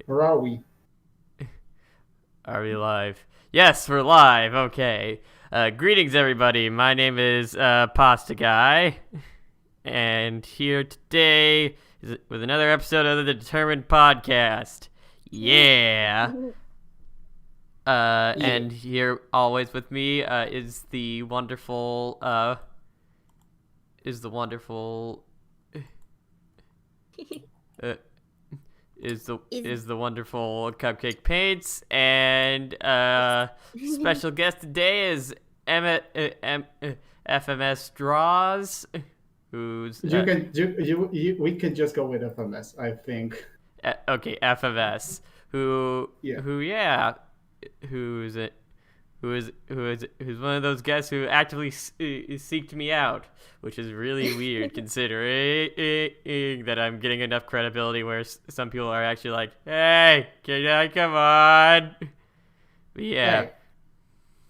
Or are we? Are we live? Yes, we're live. Okay. Greetings, everybody. My name is Pasta Guy, and here today is with another episode of the Determined Podcast. Yeah. Yeah. And here always with me is the wonderful is the wonderful uh, Is is the wonderful Cupcake Paints, and special guest today is FmsDraws, who's We can just go with FMS, I think. okay, FMS, who Yeah. who yeah, who's it? Who's one of those guests who actively seeked me out, which is really weird considering that I'm getting enough credibility where some people are actually like, "Hey, can I come on?" But yeah,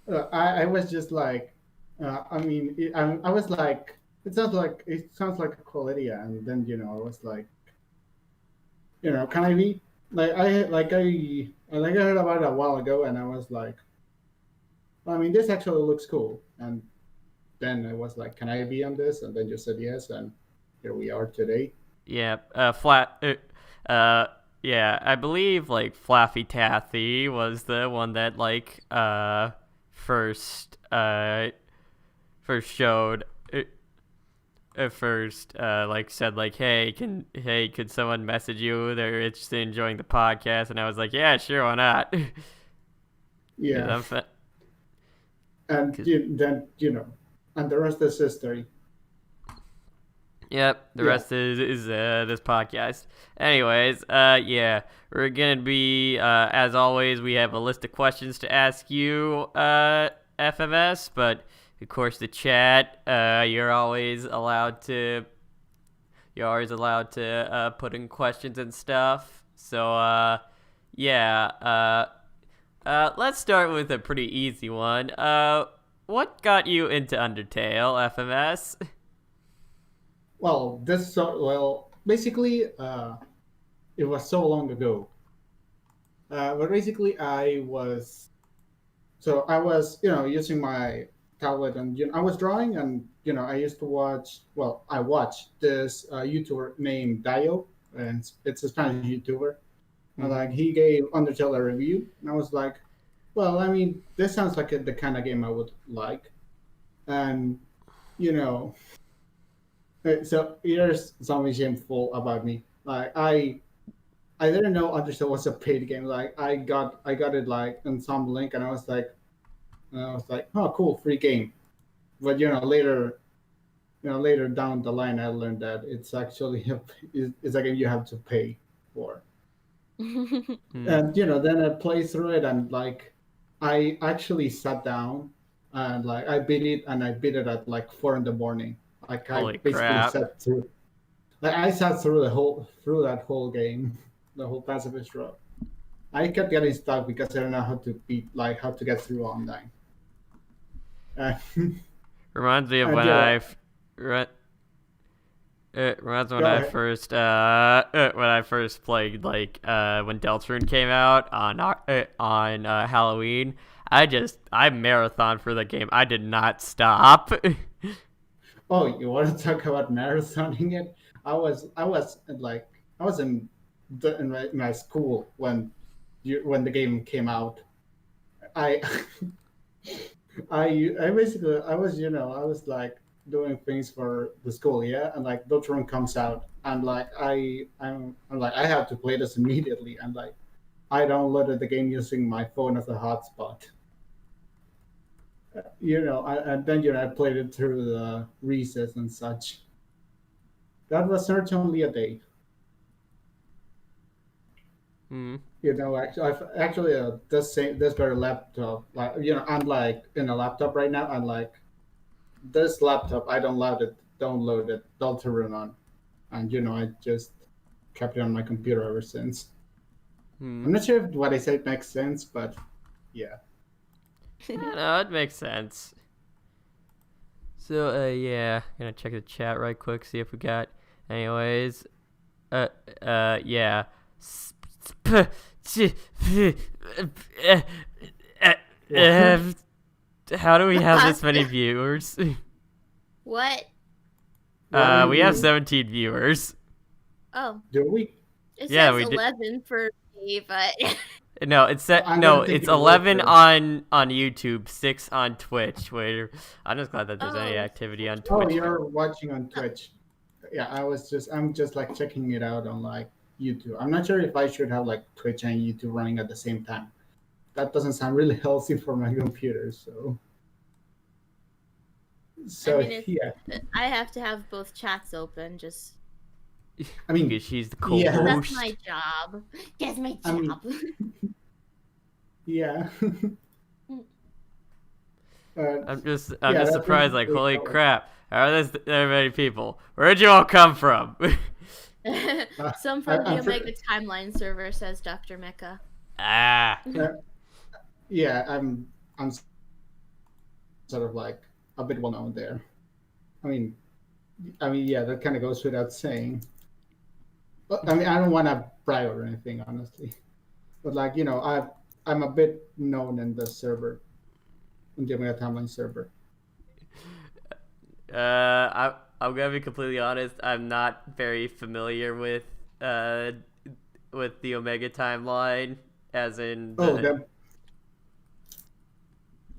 Hey, I was just like, I was like, it sounds like a cool idea, and then I was like, can I be I heard about it a while ago, and I was like, well, I mean, this actually looks cool, and then I was like, can I be on this? And then you said yes, and here we are today. yeah, flat, yeah. I believe like Flaffy Taffy was the one that first first showed at first said like, hey, could someone message you, they're interested in joining the podcast? And I was like, yeah, sure, why not? Because Yeah, I'm and cause, then and the rest is history. yep, the Yeah. rest is this podcast. Anyways, yeah, we're gonna be as always, we have a list of questions to ask you, FMS, but of course the chat, you're always allowed to put in questions and stuff. So yeah, let's start with a pretty easy one. What got you into Undertale, FMS? Basically, it was so long ago. But basically, I was using my tablet, and I was drawing, and I used to watch. Well, I watched this YouTuber named Dio, and it's a Spanish YouTuber. And Mm-hmm. like he gave Undertale a review, and I was like, well, I mean, this sounds like the kind of game I would like, and you know, so here's something shameful about me. Like I didn't know Undertale was a paid game. Like I got it like in some link, and I was like, oh, cool, free game. But later down the line, I learned that it's actually it's a game you have to pay for. Mm. And then I played through it, and like I actually sat down and like I beat it at like 4 in the morning. Like I Holy basically crap. sat through like I sat through that whole game, the whole passive draw. I kept getting stuck because I don't know how to get through online. Uh, Reminds me of and when yeah, re- it reminds me go ahead. when I first played when Deltarune came out on Halloween. I marathon for the game. I did not stop. Oh, you want to talk about marathoning it? I was in my school when the game came out. I I was like doing things for the school, yeah, and like Doctor comes out, and like I'm like I have to play this immediately, and like I downloaded the game using my phone as a hotspot. And then I played it through the recess and such. That was certainly a day. Hmm. Actually, this very laptop, like I'm like in a laptop right now, and like this laptop, I downloaded Deltarune on, and I just kept it on my computer ever since. Hmm. I'm not sure if what I said makes sense, but yeah. I know it makes sense. So yeah, gonna check the chat right quick, see if we got. Anyways, yeah. How do we have this many viewers? What? We have 17 viewers. Oh, Do we? it Yeah, says we did. 11 for me, but No, it's set. I'm No, gonna take it's your word 11 for it. on YouTube, 6 on Twitch. Wait, I'm just glad that there's any Oh. activity on Oh, Twitch. you're watching on Twitch. Yeah, I'm just like checking it out on like YouTube. I'm not sure if I should have like Twitch and YouTube running at the same time. That doesn't sound really healthy for my computer. So I mean, yeah, I have to have both chats open. Just I mean, Because she's the yeah. co-host. that's my job. That's my I mean- job. yeah. I'm just Yeah, that's surprised. Like, basically holy how it- crap! How are there many people? Where'd you all come from? Some from the I'm Omega Timeline server, says Dr. Mecha. Ah. Yeah, I'm sort of like a bit well known there. I mean, yeah, that kind of goes without saying. But, I mean, I don't want to brag or anything, honestly. But like, I'm a bit known in the server, in the Omega Timeline server. I'm gonna be completely honest. I'm not very familiar with the Omega timeline, as in. Then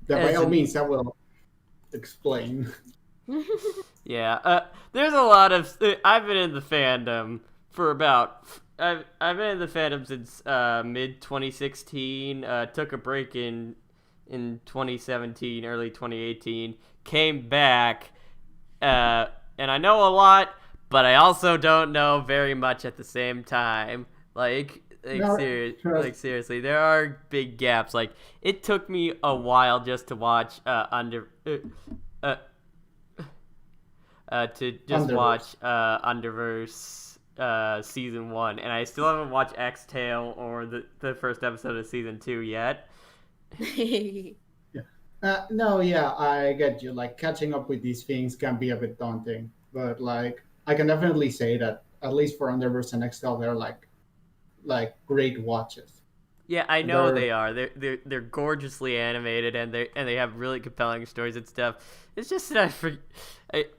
by As all in- means, I will explain. Yeah. There's a lot of. I've been in the fandom for about. I've been in the fandom since mid 2016. Took a break in 2017, early 2018. Came back. And I know a lot, but I also don't know very much at the same time. Seriously, there are big gaps. Like, it took me a while just to watch Underverse season 1, and I still haven't watched X-Tale or the first episode of season 2 yet. No, yeah, I get you. Like, catching up with these things can be a bit daunting, but like, I can definitely say that at least for Underverse and Excel, they're like great watches. Yeah, I know They're- they are. They're gorgeously animated, and they have really compelling stories and stuff. It's just that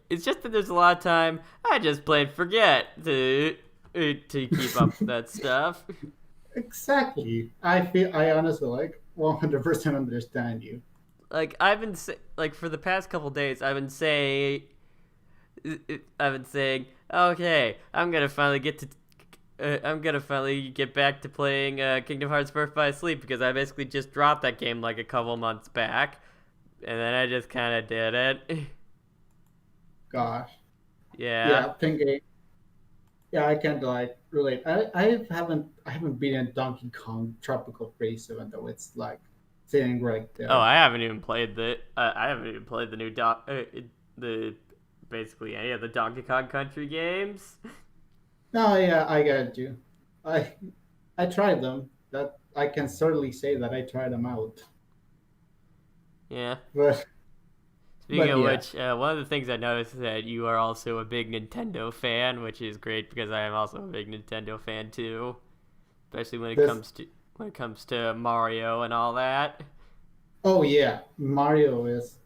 it's just that there's a lot of time I just plain forget to keep up with that stuff. Exactly. I honestly like 100% understand you. Like, for the past couple days, I've been saying, okay, I'm gonna finally get back to playing Kingdom Hearts Birth by Sleep, because I basically just dropped that game like a couple months back, and then I just kind of did it. Gosh. Yeah. Yeah, thinking. Yeah, I can't like relate. I haven't beaten Donkey Kong Tropical Freeze, even though it's like sitting right there. Oh, I haven't even played the new basically any of the Donkey Kong Country games. No, yeah, I get you. I tried them. That I can certainly say that I tried them out. Yeah. But Speaking of yeah. which, one of the things I noticed is that you are also a big Nintendo fan, which is great because I am also a big Nintendo fan too, especially when it comes to Mario and all that. oh yeah, Mario is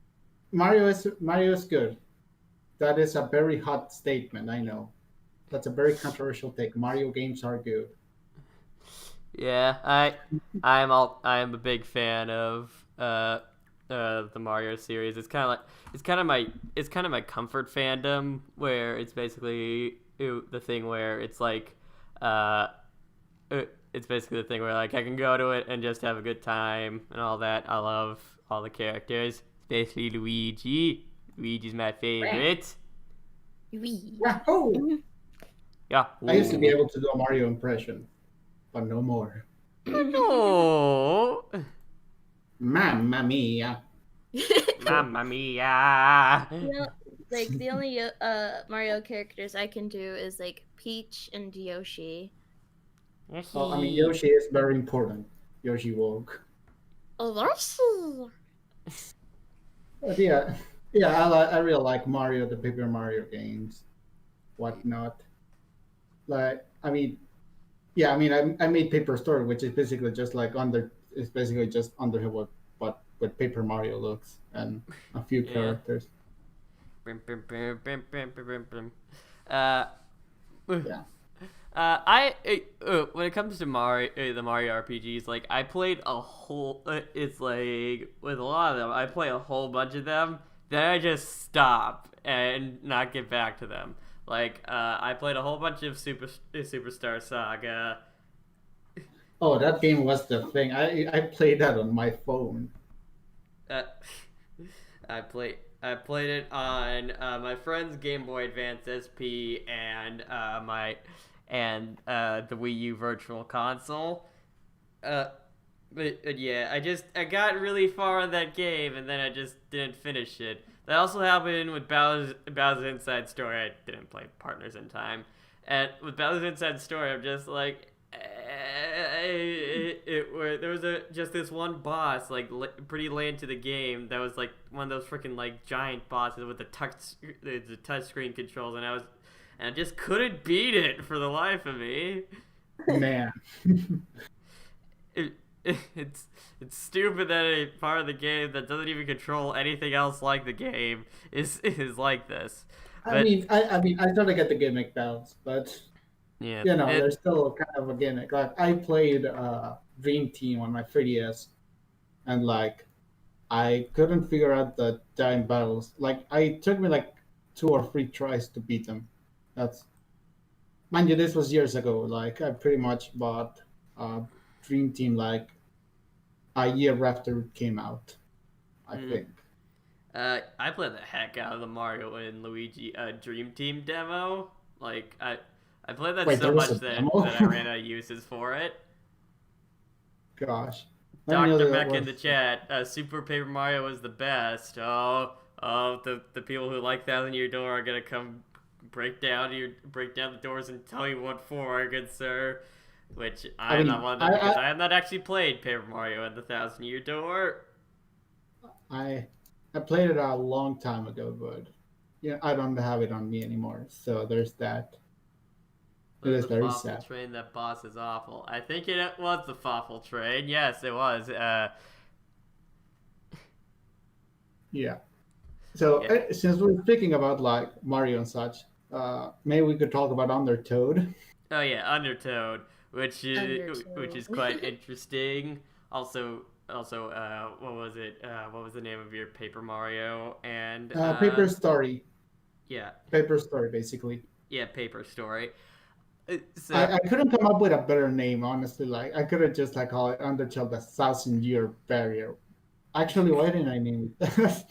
good. That is a very hot statement. I know. That's a very controversial take. Mario games are good. Yeah, I am a big fan of the Mario series. It's kind of my comfort fandom, where it's basically the thing where it's like it's basically the thing where like I can go to it and just have a good time and all that. I love all the characters, especially Luigi. Luigi's my favorite. Yahoo! Yeah. I used to be able to do a Mario impression, but no more. No. Mamma mia! Mamma mia. Like, the only Mario characters I can do is like Peach and Yoshi. Well, I mean, Yoshi is very important. Yoshi woke. Oh, But yeah, I really like Mario, the Paper Mario games, whatnot. Like, I mean, Yeah, I mean, I made Paper Story, which is basically just like it's basically just Undertale, but with Paper Mario looks and a few Yeah. characters. Bim, bim, bim, bim, bim, bim, bim, bim. Uh, Yeah. when it comes to Mario, the Mario RPGs, like I played a whole. It's like with a lot of them, I play a whole bunch of them. Then I just stop and not get back to them. Like I played a whole bunch of Superstar Saga. Oh, that game was the thing. I played that on my phone. Uh, I played it on my friend's Game Boy Advance SP and the Wii U Virtual Console. But yeah, I got really far in that game and then I just didn't finish it. That also happened with Bowser's Inside Story. I didn't play Partners in Time, and with Bowser's Inside Story, I'm just like, there was just this one boss like pretty late into the game that was like one of those freaking like giant bosses with the touch screen controls, and I just couldn't beat it for the life of me. Man. It's stupid that a part of the game that doesn't even control anything else like the game is like this. I mean, I totally get the gimmick balance, but Yeah, there's still kind of a gimmick. Like I played Dream Team on my 3DS, and like I couldn't figure out the giant battles. Like it took me like 2 or 3 tries to beat them. That's mind you, this was years ago. Like I pretty much bought Dream Team like a year after it came out, I think. I played the heck out of the Mario and Luigi Dream Team demo. Like I played that Wait, so there was much a that demo? I ran out of uses for it. Gosh. I didn't know Dr. that Mech in the was- chat, Super Paper Mario is the best. Oh, the people who like Thousand Year Door are gonna come break down the doors and tell you what for, good sir. Which I am not one of them because I have not actually played Paper Mario and the Thousand Year Door. I played it a long time ago, but I don't have it on me anymore. So there's that. It is very Fawful sad. Train, that boss is awful. I think it was the Fawful Train. Yes, it was. Yeah. So Yeah. since we're speaking about like Mario and such, maybe we could talk about Undertoad. Oh yeah, Undertoad, which is Undertoad. quite interesting. Also, what was it? What was the name of your Paper Mario and Paper Story. Yeah, Paper Story, basically. yeah, Paper Story. So I couldn't come up with a better name, honestly. Like I could have just like called it Undertale the 1,000-Year Barrier. Actually, why didn't I name it?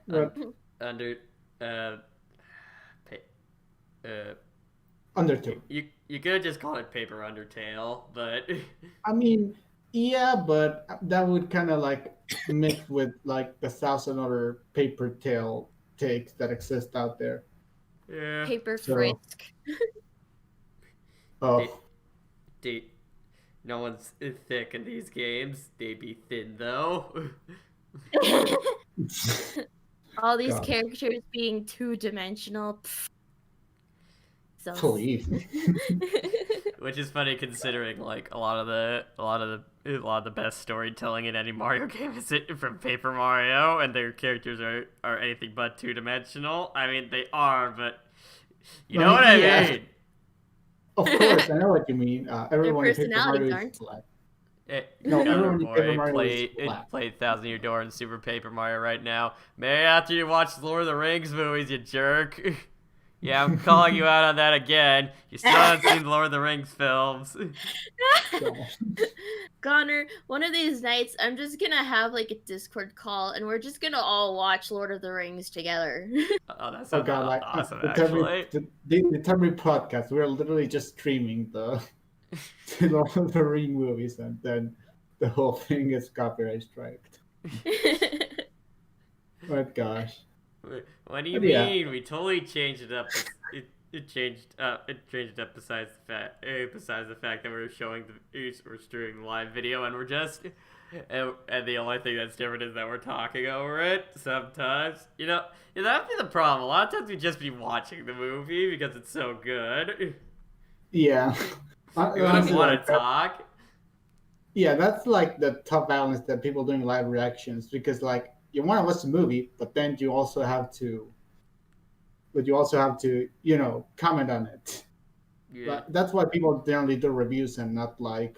But under Undertale. you could have just called it Paper Undertale, but I mean, yeah, but that would kind of like mix with like the 1,000 other paper tale takes that exist out there. yeah. Paper So- frisk. Oh, No one's thick in these games. They be thin though. All these God. characters being 2-dimensional. So please. Which is funny considering like a lot of the best storytelling in any Mario game is from Paper Mario, and their characters are anything but 2-dimensional. I mean they are, but you know what I Yeah. mean. Of course, I know what you mean. Everyone in Paper personalities Mario aren't. is black. No, everyone in Paper boy, Mario is black. play Thousand Year Door and Super Paper Mario right now. Maybe after you watch Lord of the Rings movies, you jerk. Yeah, I'm calling you out on that again. You still haven't seen Lord of the Rings films. Connor, one of these nights, I'm just gonna have like a Discord call, and we're just gonna all watch Lord of the Rings together. Oh, that Oh sounds god, like awesome, the actually. the Terry podcast, we're literally just streaming the Lord of the Ring movies, and then the whole thing is copyright striked. But gosh. What do you But yeah. mean? We totally changed it up. It changed up. Besides the fact that we're streaming live video, and we're just and the only thing that's different is that we're talking over it sometimes. That'd be the problem. A lot of times we just be watching the movie because it's so good. Yeah. You wouldn't Honestly, want like, to talk. yeah, that's like the tough balance that people doing live reactions because like you want to watch the movie, but then you also have to, comment on it. Yeah. But that's why people generally do reviews and not like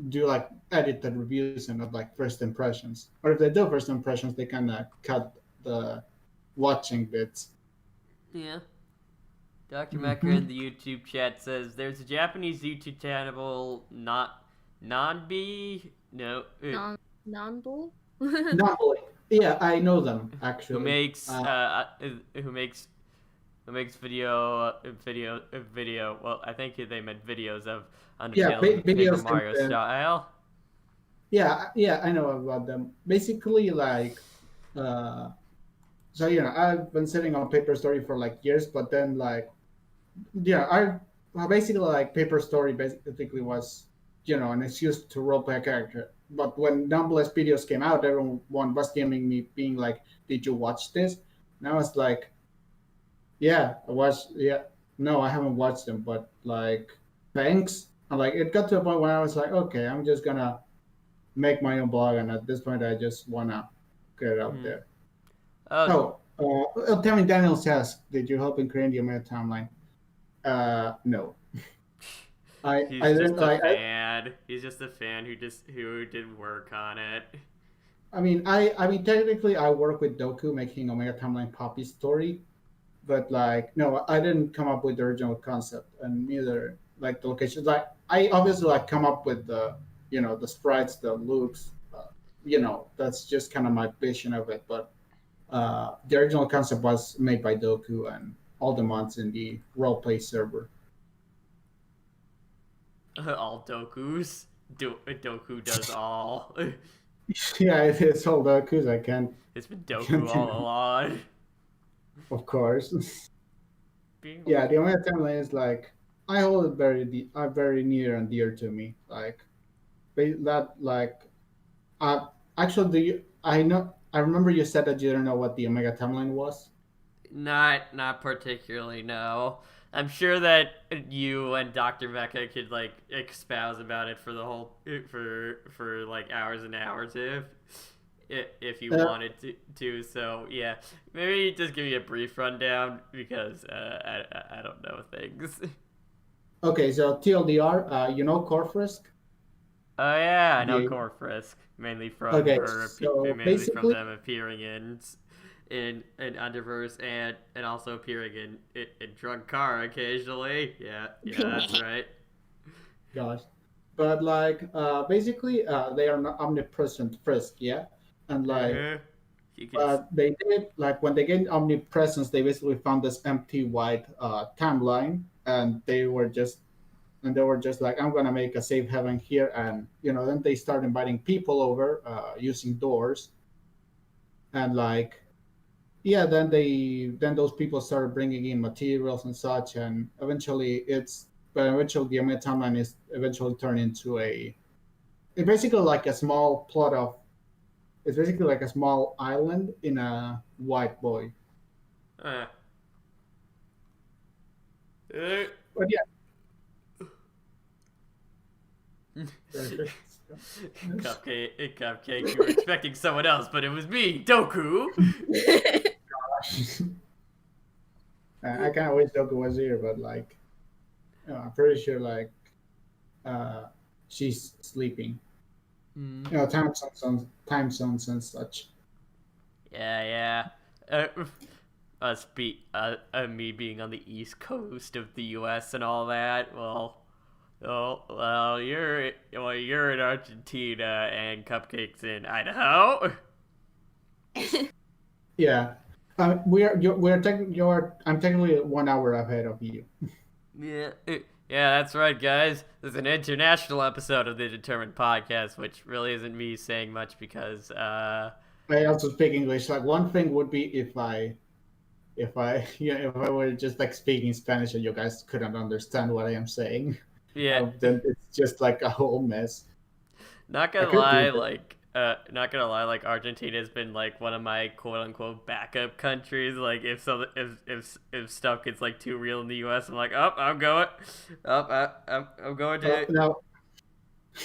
do like edited reviews and not like first impressions. Or if they do first impressions, they kind of cut the watching bits. Yeah. Dr. Mecker Mm-hmm. in the YouTube chat says there's a Japanese YouTube channel, not non-B, no, Non-bull? No, yeah, I know them who actually. makes who makes who makes video. Well, I think they meant videos of Yeah, Undertale and Paper videos and Mario style. yeah, I know about them. Basically, like, uh, so I've been sitting on Paper Story for like years, but then like, I basically like Paper Story basically was an excuse to roleplay a character. But when Numbless videos came out, everyone was DMing me, being like, "Did you watch this?" And I was like, "Yeah, I watched. Yeah, no, I haven't watched them, but like, thanks." And like, it got to a point where I was like, "Okay, I'm just gonna make my own blog," and at this point, I just wanna get it out Mm. there. Oh, Tell me, Daniel says, "Did you help in creating the Omega timeline?" No. I he's didn't just a like. fan. He's just a fan who did work on it. I mean, technically, I work with Doku making Omega Timeline Poppy story, but like, no, I didn't come up with the original concept, and neither like the locations. Like, I obviously like come up with the sprites, the looks. That's just kind of my vision of it. But the original concept was made by Doku and all the mods in the roleplay server. All Dokus. Doku does all. Yeah, it is all Doku's. I can't. It's been I can't Doku all deny. along. Of course. Being Yeah, the Omega timeline is like I hold it very near and dear to me. Like that, like actually, I remember you said that you didn't know what the Omega timeline was. not particularly, no. I'm sure that you and Dr. Mecca could like expound about it for the whole for like hours and hours if you Uh, wanted to. So yeah, maybe just give me a brief rundown because I don't know things. okay, so TLDR, Corfrisk? Oh yeah, I know The Corfrisk Okay, so mainly from basically, them appearing in Underverse and also appearing in Drunk Car occasionally. Yeah, that's right. gosh, but like basically, they are not omnipresent Frisk, yeah, and like Uh-huh. You could. they did like when they gained omnipresence, they basically found this empty white timeline, and they were just like, I'm gonna make a safe haven here, and then they start inviting people over using doors, and like, yeah, then those people started bringing in materials and such, and eventually the Omega timeline is eventually turned into it's basically like a small plot of it's basically like a small island in a white void. Uh, uh, But yeah. Cupcake, you were expecting someone else, but it was me, Doku. I kind of wish Doku was here, but like, I'm pretty sure like uh, she's sleeping. Mm. Time zones and such. Yeah. Me being on the East Coast of the U.S. and all that. You're in Argentina and Cupcake's in Idaho. Yeah, I'm technically 1 hour ahead of you. Yeah, that's right, guys. This is an international episode of the Determined Podcast, which really isn't me saying much because, I also speak English. Like one thing would be if I were just like speaking Spanish and you guys couldn't understand what I am saying. yeah, Then it's just like a whole mess. not I gonna could do lie, that. like, not gonna lie, like Argentina's been like one of my quote unquote backup countries. Like if stuff gets like too real in the U.S., I'm like, oh, I'm going, I'm going to. No,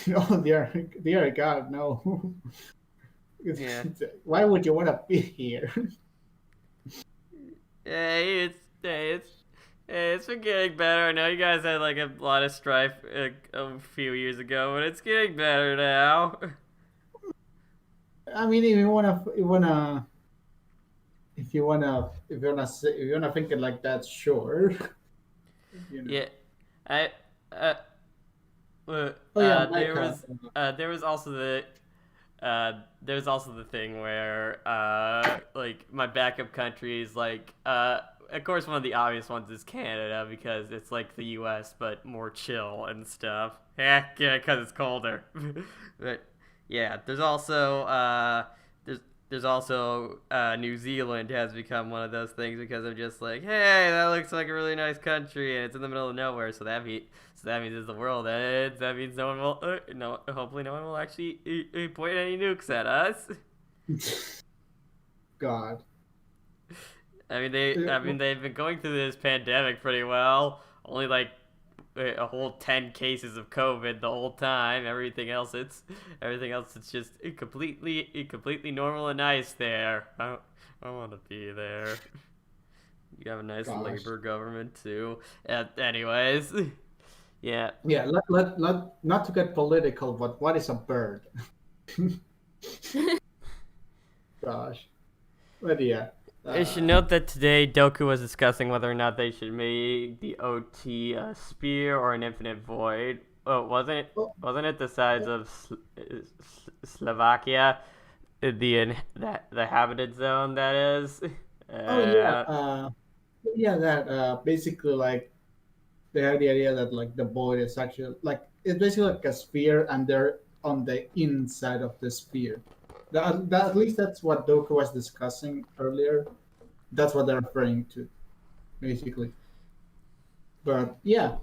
no, dear God, no. Yeah. Why would you want to be here? It's been getting better. I know you guys had like a lot of strife a few years ago, but it's getting better now. I mean, if you wanna think it like that, sure. You know. Yeah, I uh, Oh yeah, Micah. there was also the there's also the thing where like my backup country is like of course one of the obvious ones is Canada because it's like the U.S. but more chill and stuff. Yeah, because it's colder. But yeah, there's also New Zealand has become one of those things because I'm just like, hey, that looks like a really nice country and it's in the middle of nowhere, so that means it's the world ends. That means no one will no hopefully no one will actually point any nukes at us. God. I mean they've been going through this pandemic pretty well. Only like a whole 10 cases of COVID the whole time. Everything else it's just completely normal and nice there. I want to be there. You have a nice labor government too. Anyways, yeah. Yeah. Not to get political, but what is a bird? Gosh. But yeah. I should note that today Doku was discussing whether or not they should make the OT a spear or an infinite void. Oh, wasn't it the size of Slovakia, the habited zone that is? Yeah, that basically like they have the idea that like the void is actually like it's basically like a sphere and they're on the inside of the sphere. At least that's what Doku was discussing earlier. That's what they're referring to, basically. But yeah,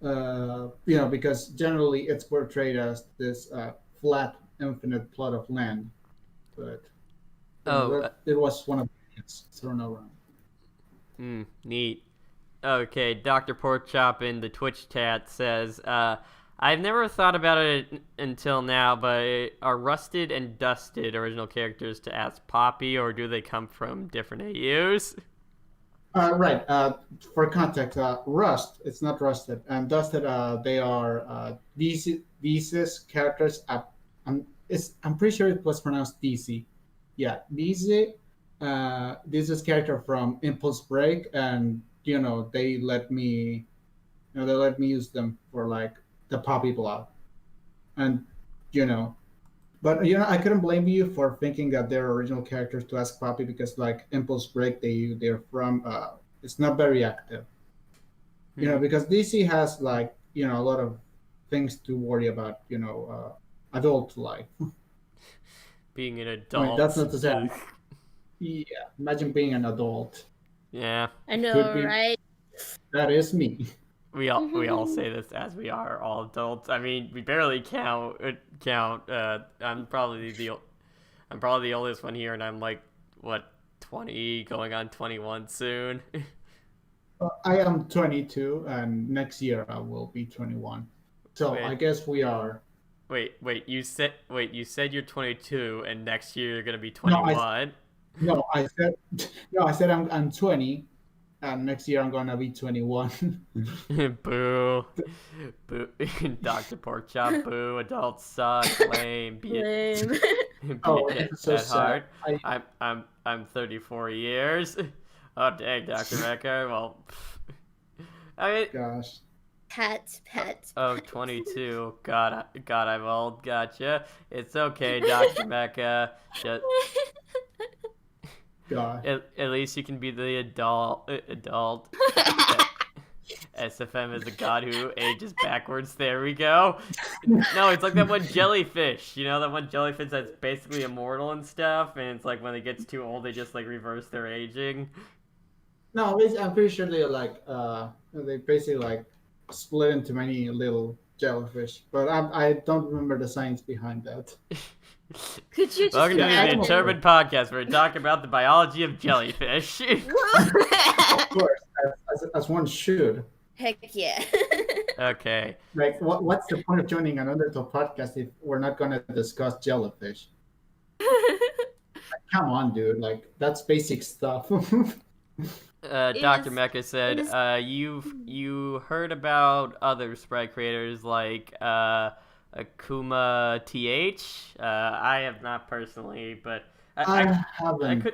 because generally it's portrayed as this flat, infinite plot of land. But it was one of the things thrown around. Neat. Okay, Dr. Porkchop in the Twitch chat says, I've never thought about it until now, but are Rusted and Dusted original characters to Ask Poppy, or do they come from different AUs? Right. For context, Rust, it's not Rusted, and Dusted, they are DC's characters. I'm pretty sure it was pronounced DC. Yeah, DC. This is character from Impulse Break, and they let me use them for like the Poppy block, and but I couldn't blame you for thinking that they're original characters to Ask Poppy because like Impulse Break, they're from it's not very active, because DC has like a lot of things to worry about, adult life. Being an adult. I mean, that's not to say. Yeah, imagine being an adult. Yeah, I know, right? That is me. We all say this as we are all adults. I mean, we barely count. I'm probably the oldest one here, and I'm like 20, going on 21 soon. I am 22, and next year I will be 21. So I guess we are. Wait. You said you're 22, and next year you're gonna be 21. No, I said I'm 20. And next year I'm gonna be 21. Boo. Dr. Porkchop, boo. Adults suck. Lame. Lame. It's so sad. I'm 34 years. Oh dang, Dr. Mecha. Well, I mean. Gosh. Pet. Oh, 22. God, I'm old. Gotcha. It's okay, Dr. Mecha. Just. God. At least you can be the adult. SFM is a god who ages backwards. There we go. No, it's like that one jellyfish. That one jellyfish that's basically immortal and stuff. And it's like when it gets too old, they just like reverse their aging. No, I'm pretty sure they basically like split into many little jellyfish. But I don't remember the science behind that. Could you just Welcome to the imagine? Determined Podcast, where we talk about the biology of jellyfish. Of course, as one should. Heck yeah. Okay. Like, what's the point of joining an Undertale podcast if we're not going to discuss jellyfish? Come on, dude. Like, that's basic stuff. Dr. Mecha said, you heard about other Sprite creators like Akuma TH? I have not personally, but I haven't.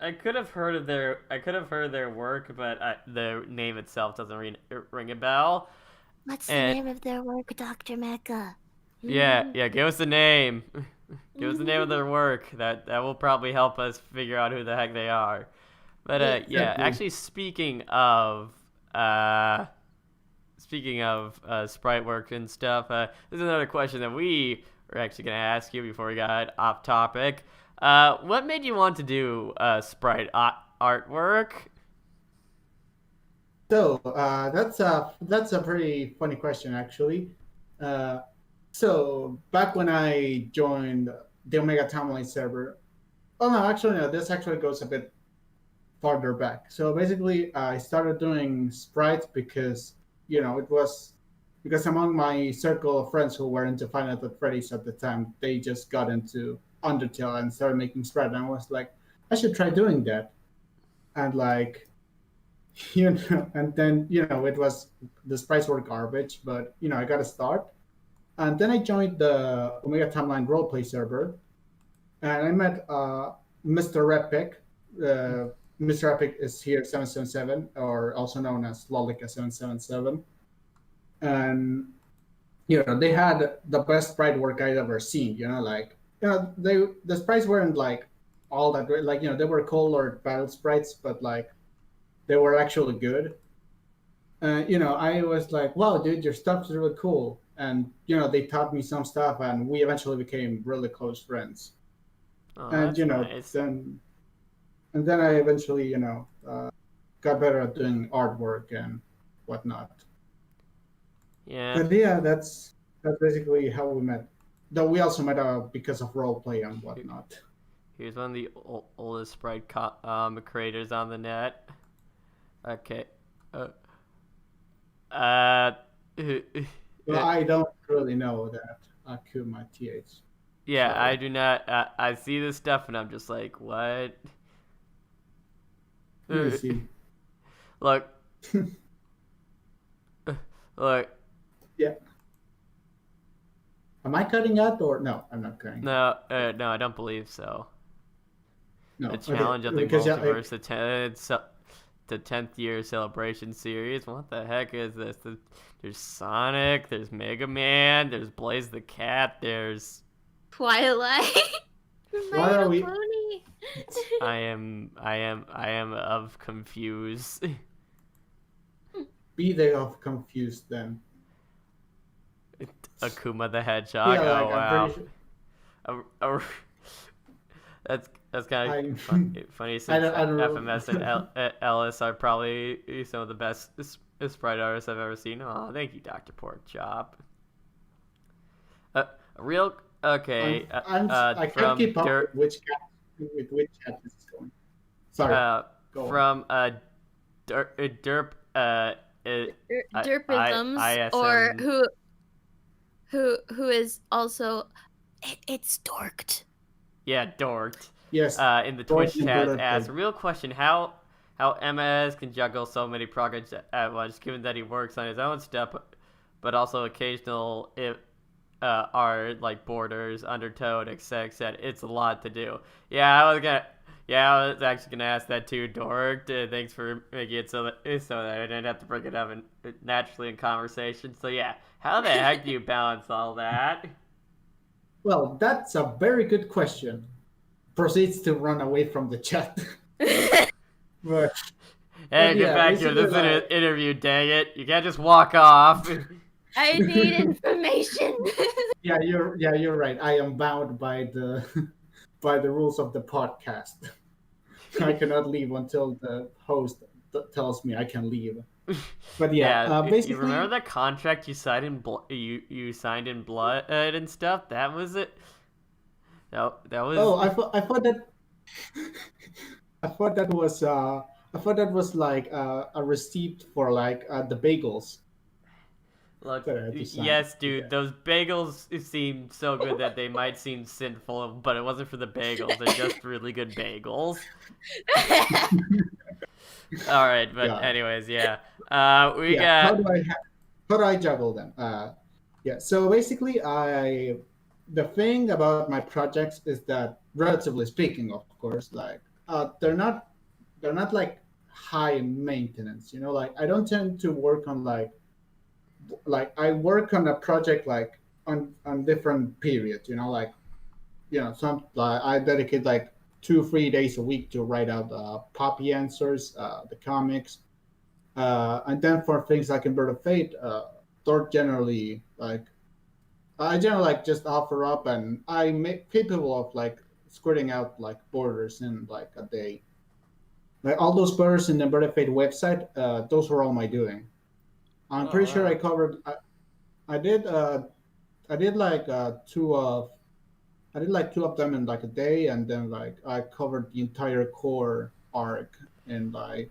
I could have heard of their work, but the name itself doesn't ring a bell. What's the name of their work, Dr. Mecha? Yeah, give us the name. Give us the name of their work. That will probably help us figure out who the heck they are. But yeah, actually speaking of Sprite work and stuff, there's another question that we were actually gonna ask you before we got off topic. What made you want to do Sprite artwork? So that's a pretty funny question, actually. So back when I joined the Omega Timeline server, no, this actually goes a bit farther back. So basically, I started doing Sprite because it was because among my circle of friends who were into Final Fantasy Freddy's at the time, they just got into Undertale and started making Sprite, and I was like, I should try doing that, and like. And then it was the sprites were garbage, but I got to start, and then I joined the Omega Timeline roleplay server, and I met Mr. Epic. Mr. Epic is here 777, or also known as Lolica 777, and they had the best sprite work I'd ever seen. The sprites weren't like all that great. Like they were colored battle sprites, but like. They were actually good. I was like, wow, dude, your stuff's really cool. And, they taught me some stuff, and we eventually became really close friends. Oh, and, nice. then I eventually, got better at doing artwork and whatnot. Yeah. But yeah, that's basically how we met. Though we also met because of roleplay and whatnot. Here's one of the oldest Sprite creators on the net. Okay. Well, I don't really know that Akuma TH. Yeah, So- I do not. I see this stuff and I'm just like, what? Let me see. Look. Look. Yeah. Am I cutting out or no? I'm not cutting. No, I don't believe so. No. The challenge of the because, multiverse, the 10th year celebration series. What the heck is this? There's Sonic, there's Mega Man, there's Blaze the Cat, there's Twilight. Why are we- Pony. I am of confused. Be they of confused then. Akuma the Hedgehog. Yeah, like, Oh I'm wow. pretty That's kind of funny since I don't know. FMS and Ellis are probably some of the best sprite artists I've ever seen. Oh, thank you, Dr. Porkchop. Okay. I can't keep up with which cat this is going. Sorry. Go from Derp Derpisms, or who is also It's dorked. Yeah, Dorked. Yes. In the Twitch Dorked chat and asks, Dorked. real question, how MS can juggle so many projects at once, given that he works on his own stuff, but also occasional art like Borders, Undertoad, etc. It's a lot to do. I was actually gonna ask that too, Dork. Thanks for making it so that I didn't have to bring it up naturally in conversation. So yeah, how the heck do you balance all that? Well, that's a very good question. Proceeds to run away from the chat. But Hey, get back here. This is an interview, dang it. You can't just walk off. I need information. yeah, you're right. I am bound by the by the rules of the podcast. I cannot leave until the host tells me I can leave. But basically, you remember that contract you signed in you signed in blood and stuff? That was it. That was. Oh, I thought that I thought that was like a receipt for like the bagels Look, that I had to sign. yes, dude, Okay. those bagels seem so good that they might seem sinful, but it wasn't for the bagels. They're just really good bagels. All right, but Got it. anyways, yeah. We Yeah. got. How do I juggle them? Yeah. So basically, the thing about my projects is that, relatively speaking, of course, like they're not like high maintenance. You know, like I don't tend to work on like I work on a project like on different periods. You know, like some like I dedicate like 2 3 days a week to write out copy answers, the comics, and then for things like in Bird of Fate, they're generally like I generally like just offer up, and I make capable of like squirting out like borders in like a day. Like all those borders in the Bird of Fate website, those were all my doing. I'm Oh pretty sure I wow. covered. I did. I did like two of. I did like two of them in like a day, and then like I covered the entire core arc in like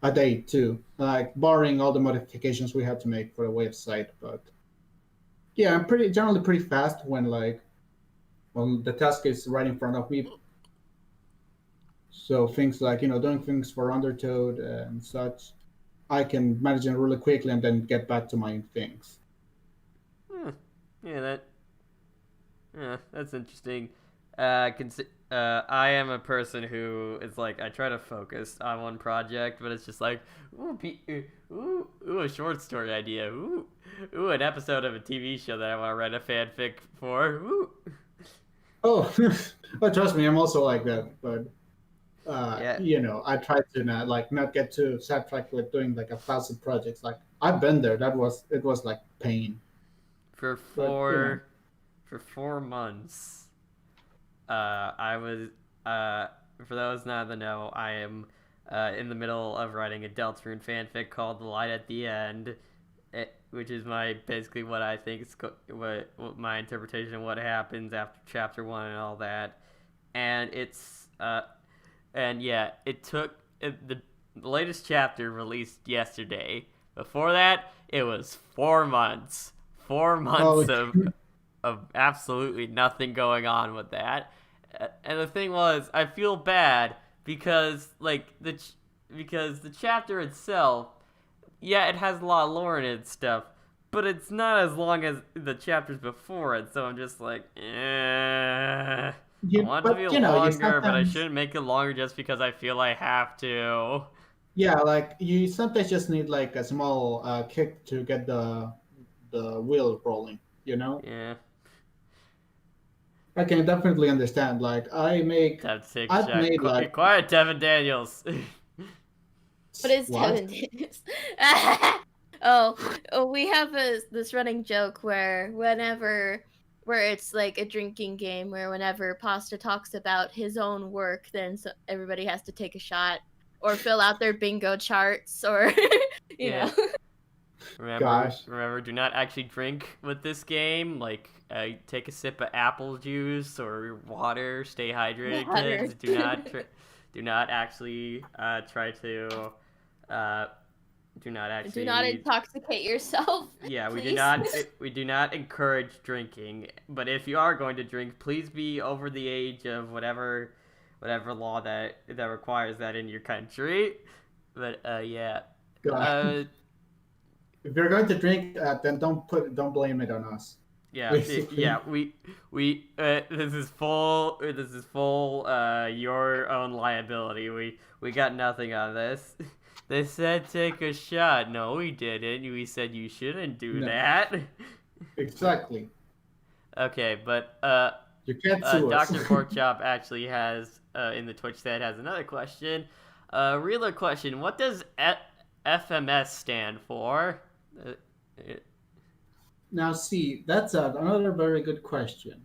a day too, like barring all the modifications we had to make for the website. But yeah, I'm pretty generally pretty fast when the task is right in front of me. So things like doing things for Undertoad and such, I can manage them really quickly and then get back to my things. Hmm. Yeah, that's interesting. I am a person who is like I try to focus on one project, but it's just like a short story idea, an episode of a TV show that I want to write a fanfic for. Oh, but trust me, I'm also like that. But Yeah, I try to not get too sidetracked with doing like 1,000 projects. Like I've been there. It was like pain. for But four for 4 months. I was for those not in the know, I am in the middle of writing a Deltarune fanfic called "The Light at the End," which is basically what I think is what my interpretation of what happens after chapter 1 and all that. And it took the latest chapter released yesterday. Before that, it was 4 months. 4 months oh, of absolutely nothing going on with that. And the thing was, I feel bad because because the chapter itself, yeah, it has a lot of lore in it and stuff, but it's not as long as the chapters before it. So I'm just like, I want it to be but you longer, but I sometimes shouldn't make it longer just because I feel I have to. yeah, like you sometimes just need like a small kick to get the wheel rolling. You know, Yeah, I can definitely understand. Like time to take a I've shot. made like Quiet, Devin Daniels. What is what? Devin Daniels? We have this running joke where it's like a drinking game where whenever Pasta talks about his own work, then everybody has to take a shot or fill out their bingo charts or you Yeah. know. Gosh, Remember, do not actually drink with this game. Like, take a sip of apple juice or water. Stay hydrated, Water. kids. Do not actually try to. Do not Do not actually. intoxicate yourself. Yeah, we do Please. not. We do not encourage drinking. But if you are going to drink, please be over the age of whatever law that requires that in your country. But yeah. gosh. Uh, If you're going to drink, then don't blame it on us. Basically, yeah. This is full. Your own liability. We got nothing on this. They said take a shot. No, we didn't. We said you shouldn't do No. that. Exactly. Okay, but You can't sue us. Dr. Porkchop actually has in the Twitch chat has another question. Realer question. What does FMS stand for? Now, see, that's another very good question,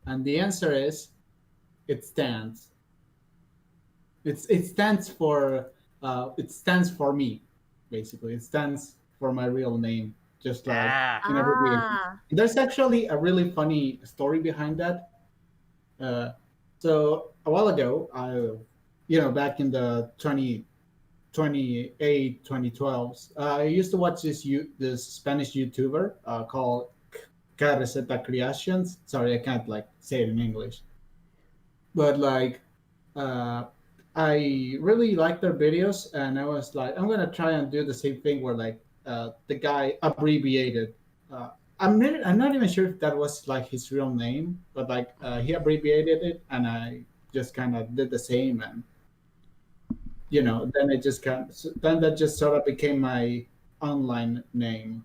and the answer is, it stands. It stands for me, basically. It stands for my real name, just like Ah. in every game. Ah. There's actually a really funny story behind that. So a while ago, back in the 2012s, I used to watch this Spanish YouTuber called Careceta Creations. Sorry, I can't like say it in English, but like uh, I really like their videos, and I was like, I'm gonna try and do the same thing where like the guy abbreviated. Uh, I'm not even sure if that was like his real name, but like he abbreviated it, and I just kind of did the same, and then it just then that just sort of became my online name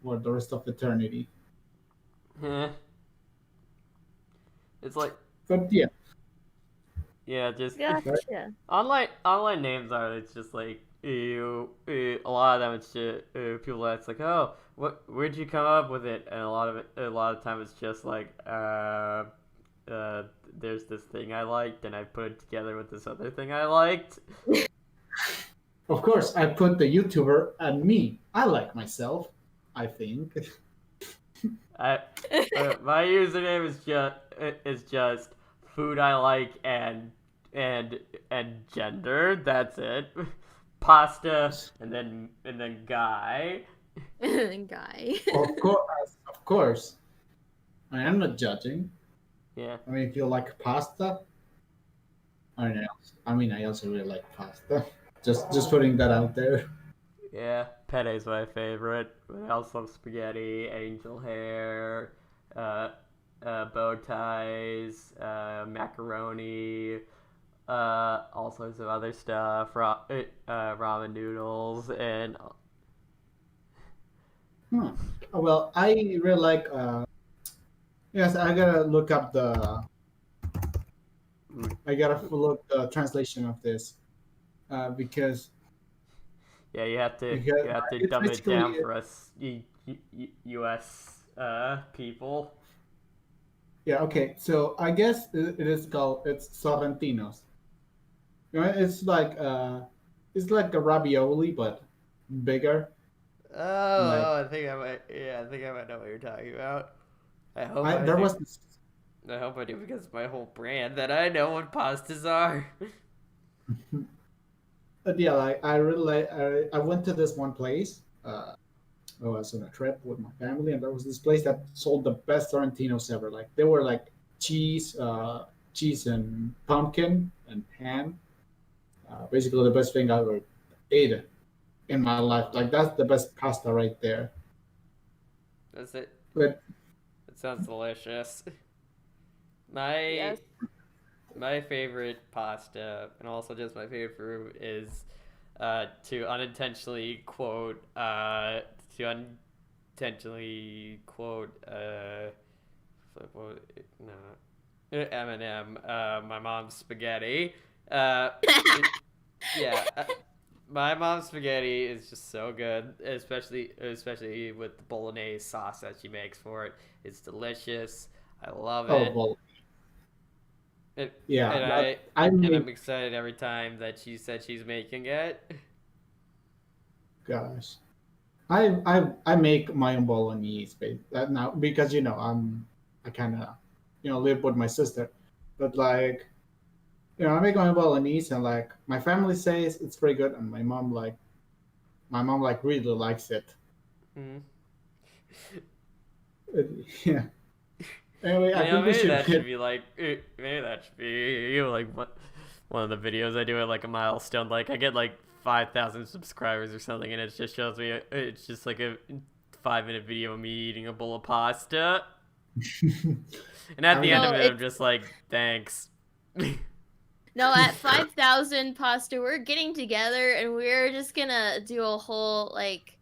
for the rest of eternity. Eh. It's like, But yeah, yeah, just Gotcha. online names are. It's just like a lot of them. It's just people that's like, oh, where'd you come up with it? And a lot of time it's just like, there's this thing I liked, and I put it together with this other thing I liked. of course, I put the YouTuber and me. I like myself, I think. My username is just food I like and gender. That's it. Pasta and then guy. Guy. Of course, of course. I'm not judging. Yeah. I mean, if you like pasta, I also really like pasta. Just putting that out there. Yeah, penne is my favorite. I also love spaghetti, angel hair, bow ties, macaroni, all sorts of other stuff, ramen noodles, and Hmm. Well, I really like. Yes, I gotta look up the. I gotta look the translation of this, because yeah, because you have to it's dumb it basically down for us U.S. People. yeah. Okay, so I guess it is called it's Sorrentinos. It's like a ravioli but bigger. Like Oh, I think I might. Yeah, I think I might know what you're talking about. I hope I I there do. was this. I hope I do because my whole brand that I know what pastas are. Yeah, like I really I went to this one place. I was on a trip with my family, and there was this place that sold the best Sorrentinos ever. Like they were like cheese, cheese and pumpkin and ham. Basically, the best thing I ever ate in my life. Like that's the best pasta right there. That's it. But It sounds delicious. My Yes. my favorite pasta, and also just my favorite food, is to unintentionally quote no Eminem, my mom's spaghetti. Uh, yeah, my mom's spaghetti is just so good, especially with the bolognese sauce that she makes for it. It's delicious. I love oh it. well, And, yeah. and That I I and I'm make excited every time that she said she's making it. gosh. I make my own bolognese now because I kind of live with my sister, but like I make my own bolognese and like my family says it's pretty good, and my mom really likes it. Hmm. Uh, yeah. Anyway, You I know, think we maybe should that should get. be like maybe that should be like one of the videos I do at like a milestone. Like I get like 5,000 subscribers or something, and it just shows me it's just like a 5-minute video of me eating a bowl of pasta, and at I the mean, end No, of it, I'm it's just like, thanks. no at 5,000 pasta, we're getting together and we're just gonna do a whole like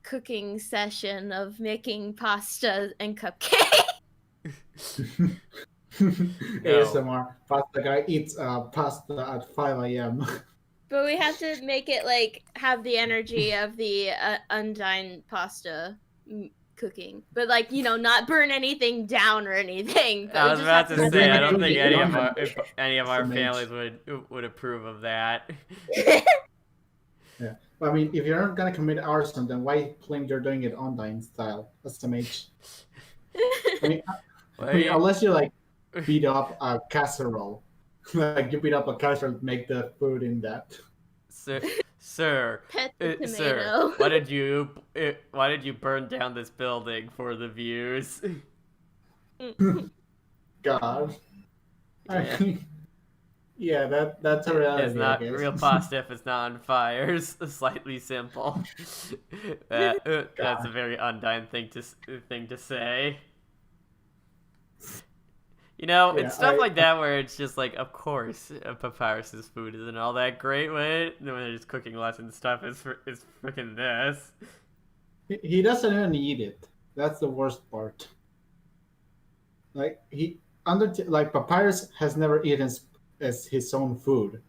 cooking session of making pasta and cupcakes. No. ASMR pasta guy eats pasta at 5 a.m. But we have to make it like have the energy of the undine pasta cooking, but like not burn anything down or anything. But I we was just have about to to We're have the say I gonna don't do think the any energy. of Iron any of our SMH. families would approve of that. Yeah. Well, I mean, if you're not gonna commit arson, then why claim you're doing it online style? SMH. I mean, What are you unless you're like beat up a casserole. Like you beat up a casserole, make the food in that. Sir, Pet the sir, tomato. why did you burn down this building for the views? God. I Yeah. mean, yeah, that's a It's reality, I not guess. real pasta if it's not on fire. It's slightly simple. That's a very Undyne thing to say. You know, Yeah, it's stuff like that where it's just like, of course, Papyrus's food isn't all that great when they're just cooking lesson stuff is freaking this. he doesn't even eat it. That's the worst part. Like like Papyrus has never eaten as his own food.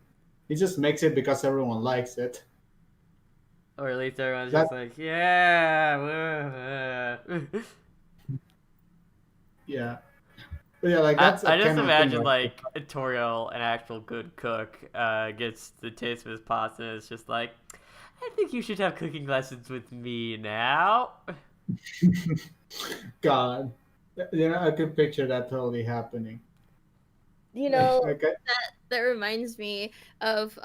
He just makes it because everyone likes it. Or at least everyone's That- just like, yeah. Yeah. But yeah, like that's I a just kind of thing. imagine like Toriel, an actual good cook, gets the taste of his pasta and it's just like, I think you should have cooking lessons with me now. God, you know, I could picture that totally happening. You know, Like, that reminds me of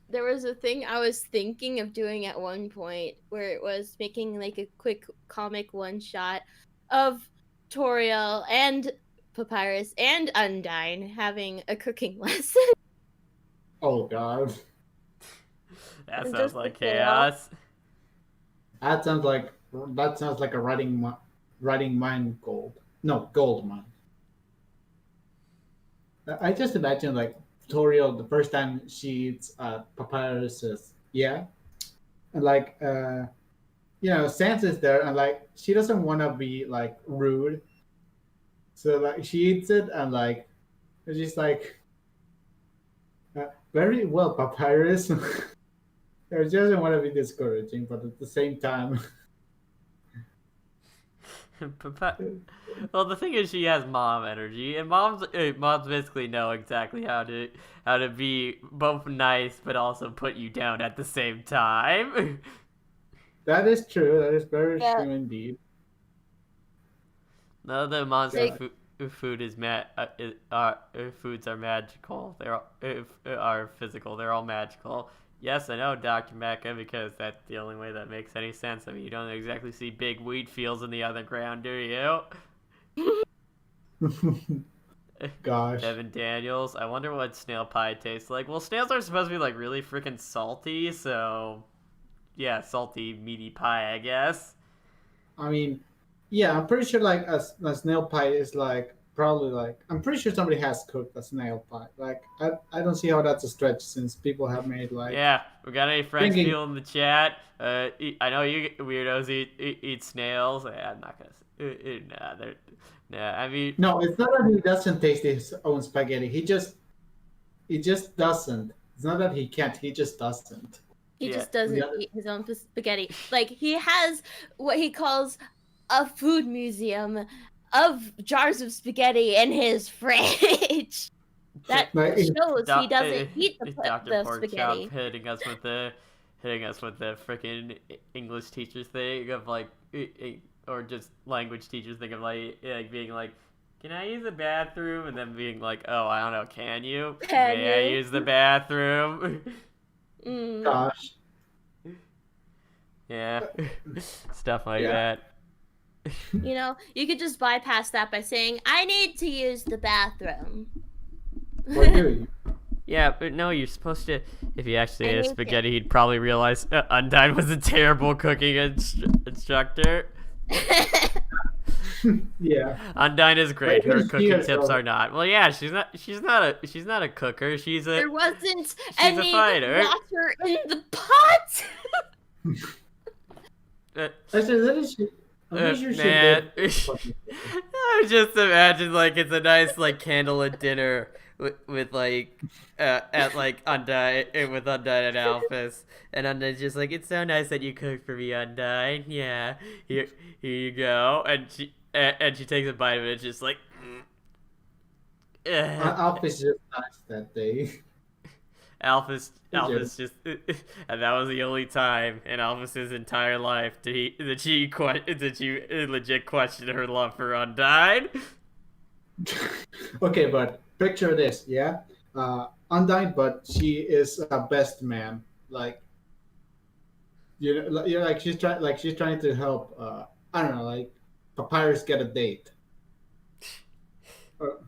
there was a thing I was thinking of doing at one point where it was making like a quick comic one shot of Toriel and Papyrus and Undyne having a cooking lesson. oh God, That And sounds just like the chaos. chaos. that sounds like a writing mine gold. No, gold mine. I just imagine like Toriel the first time she eats Papyrus says, yeah, and like you know, Sansa's there and like she doesn't want to be like rude, so like she eats it and like she's like, very well, Papyrus. She doesn't want to be discouraging, but at the same time, Well, the thing is, she has mom energy, and moms basically know exactly how to be both nice but also put you down at the same time. that is true. That is very Yeah. true indeed. No, the monster Yeah. food is foods are magical. Are physical. They're all magical. Yes, I know, Dr. Mecca, because that's the only way that makes any sense. I mean, you don't exactly see big wheat fields in the underground, do you? Gosh. Devin Daniels. I wonder what snail pie tastes like. Well, snails are supposed to be like really freaking salty, so yeah, salty meaty pie, I guess. I mean, yeah, I'm pretty sure like a snail pie is like probably like I'm pretty sure somebody has cooked a snail pie. Like I don't see how that's a stretch since people have made like Yeah, we got any French thinking- people in the chat? I know you weirdos eat snails. I'm not gonna. Nah, they're. Nah, I mean. No, it's not that he doesn't taste his own spaghetti. He just doesn't. It's not that he can't. He just doesn't. He Yeah. just doesn't Yeah. eat his own spaghetti. Like he has what he calls a food museum of jars of spaghetti in his fridge. That Like, shows he doesn't eat It's the Dr. Pork spaghetti. Chop hitting us with the freaking English teacher thing of like, or just language teachers thing of like being like, can I use the bathroom? And then being like, oh, I don't know, can you? Can May I you? use the bathroom? Mm. Gosh. Yeah, stuff like Yeah. that. You know, you could just bypass that by saying, I need to use the bathroom. Or do you? Yeah, but no, you're supposed to. If he actually I ate a think spaghetti, he'd probably realize Undyne was a terrible cooking instructor. Yeah. Undyne is great. But Her even cooking she is, tips though. are not. Well, yeah, she's not a cooker. She's a. There wasn't She's a any fighter. water in the pot. Actually, that is. I'm pretty sure she man. did. I just imagine like it's a nice like candlelit dinner with like at like Undyne with Undyne and Alphys, and Undyne's just like, it's so nice that you cooked for me, Undyne. Yeah, here you go, and she takes a bite of it, just like. Alphys just nice that day. Alphys just, and that was the only time in Alphys's entire life did she legit question her love for Undyne. Okay, but picture this, yeah. Undyne, but she is a best man. Like you're like she's trying to help. I don't know, like Papyrus get a date. Or,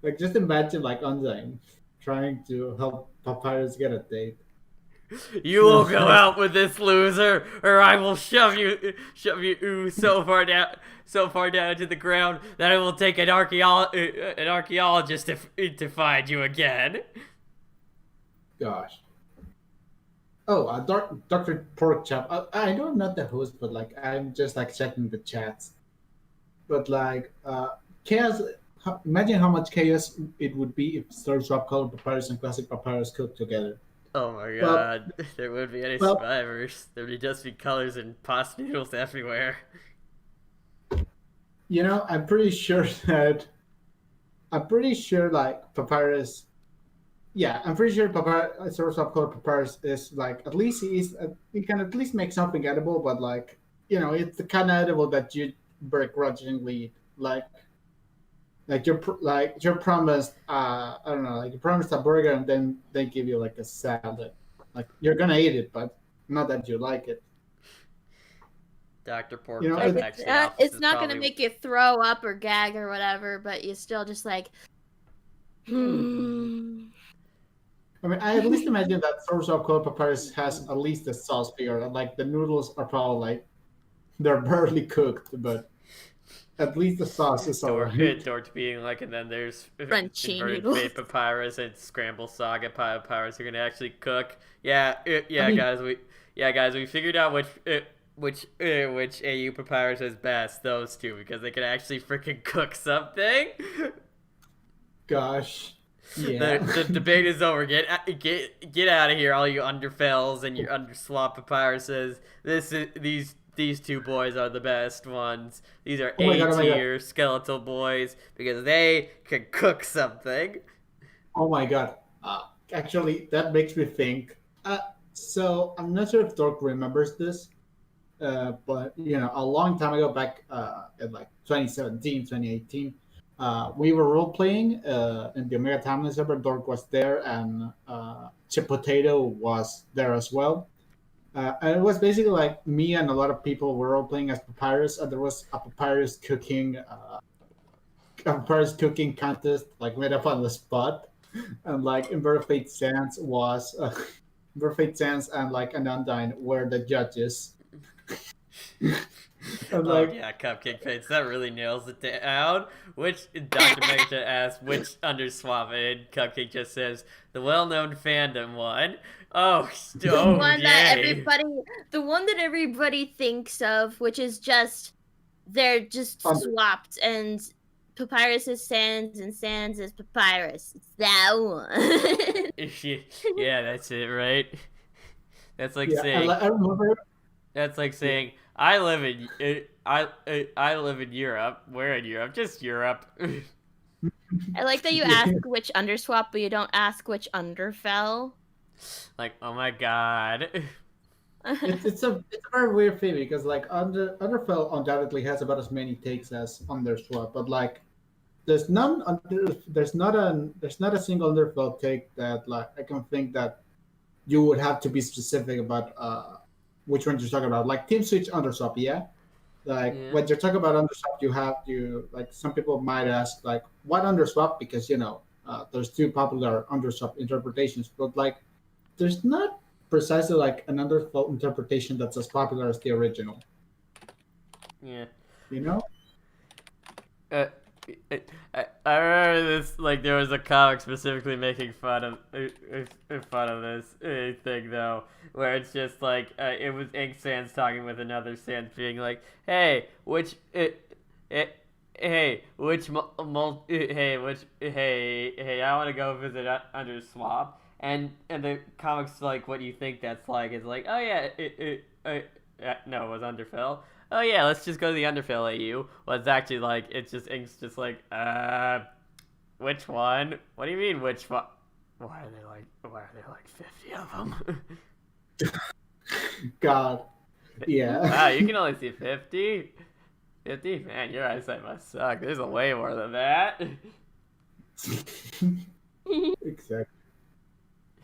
like just imagine like Undyne trying to help Papyrus get a date. You You know, will go like, out with this loser, or I will shove you so far down to the ground that I will take an archaeologist to find you again. gosh. Oh, Dr. Porkchop. I know I'm not the host, but like I'm just like checking the chats. But like, chaos. Imagine how much chaos it would be if Storage Drop Color Papyrus and Classic Papyrus cooked together. Oh my Well, god, there wouldn't be any well, survivors. There would just be colors and pasta noodles everywhere. I'm pretty sure that I'm pretty sure like Papyrus. Yeah, I'm pretty sure Papyrus, Storage Drop Color Papyrus is like at least he can at least make something edible, but like it's the kind of edible that you begrudgingly eat. You're promised I don't know, like you're promised a burger and then they give you like a salad. Like you're gonna eat it, but not that you like it. Dr. You know, Porkchop it, actually It's is not probably gonna make you throw up or gag or whatever, but you still just like. Hmm. I mean, I at least imagine that source of cold papyrus has at least a sauce figure. Like the noodles are probably like they're barely cooked, but at least the sauce is alright. Dork being like, and then there's Crunchy inverted noodles. fate papyrus and scramble saga papyrus are gonna actually cook. Yeah, I mean, guys, we figured out which AU papyrus is best. Those two, because they can actually freaking cook something. gosh, yeah. The debate is over. Get out of here, all you underfells and your underswap papyruses. These two boys are the best ones. These are Oh my god, A oh my god, tier skeletal boys because they can cook something. oh my god. Actually, that makes me think. So I'm not sure if Dork remembers this, but a long time ago, back in like 2017, 2018, we were role playing in the Omega Timeline server. Dork was there, and Chip Potato was there as well. And it was basically like me and a lot of people were role playing as Papyrus, and there was a papyrus cooking contest like made up on the spot, and like Inverted Fate Sands was Inverted Fate Sands and like an Undyne were the judges. And Oh like yeah, Cupcake Fates. That really nails it down. Which Dr. Megacha asks which underswap, and Cupcake just says the well-known fandom one. Oh, The oh one that yay! everybody thinks of, which is just they're just Under, swapped, and Papyrus is Sands and Sands is Papyrus. It's that one. Yeah, that's it, right? That's like yeah, saying I remember. That's like saying I live in I live in Europe. Where in Europe? Just Europe. I like that you ask which underswap, but you don't ask which underfell. Like, oh my god. It's a very weird thing because like Underfell undoubtedly has about as many takes as Underswap, but like there's not a single Underfell take that like I can think that you would have to be specific about which one you're talking about. Like Team Switch Underswap, yeah. Like Yeah. when you're talking about Underswap, you like some people might ask like what Underswap because there's two popular Underswap interpretations, but like there's not precisely like an Underswap interpretation that's as popular as the original. Yeah. You know? Uh, I remember this, like, there was a comic specifically making fun of this thing, though, where it's just like, it was Ink Sans talking with another Sans being like, hey, I want to go visit Underswap, and the comic's like, what do you think that's like? It's like, oh yeah, no, it was Underfell. Oh yeah, let's just go to the Undertale AU. Well, it's actually like, it's just Ink's just like, which one? What do you mean, which one? Why are there like 50 of them? God. Yeah. Wow, you can only see 50? 50? Man, your eyesight must suck. There's a way more than that. Exactly.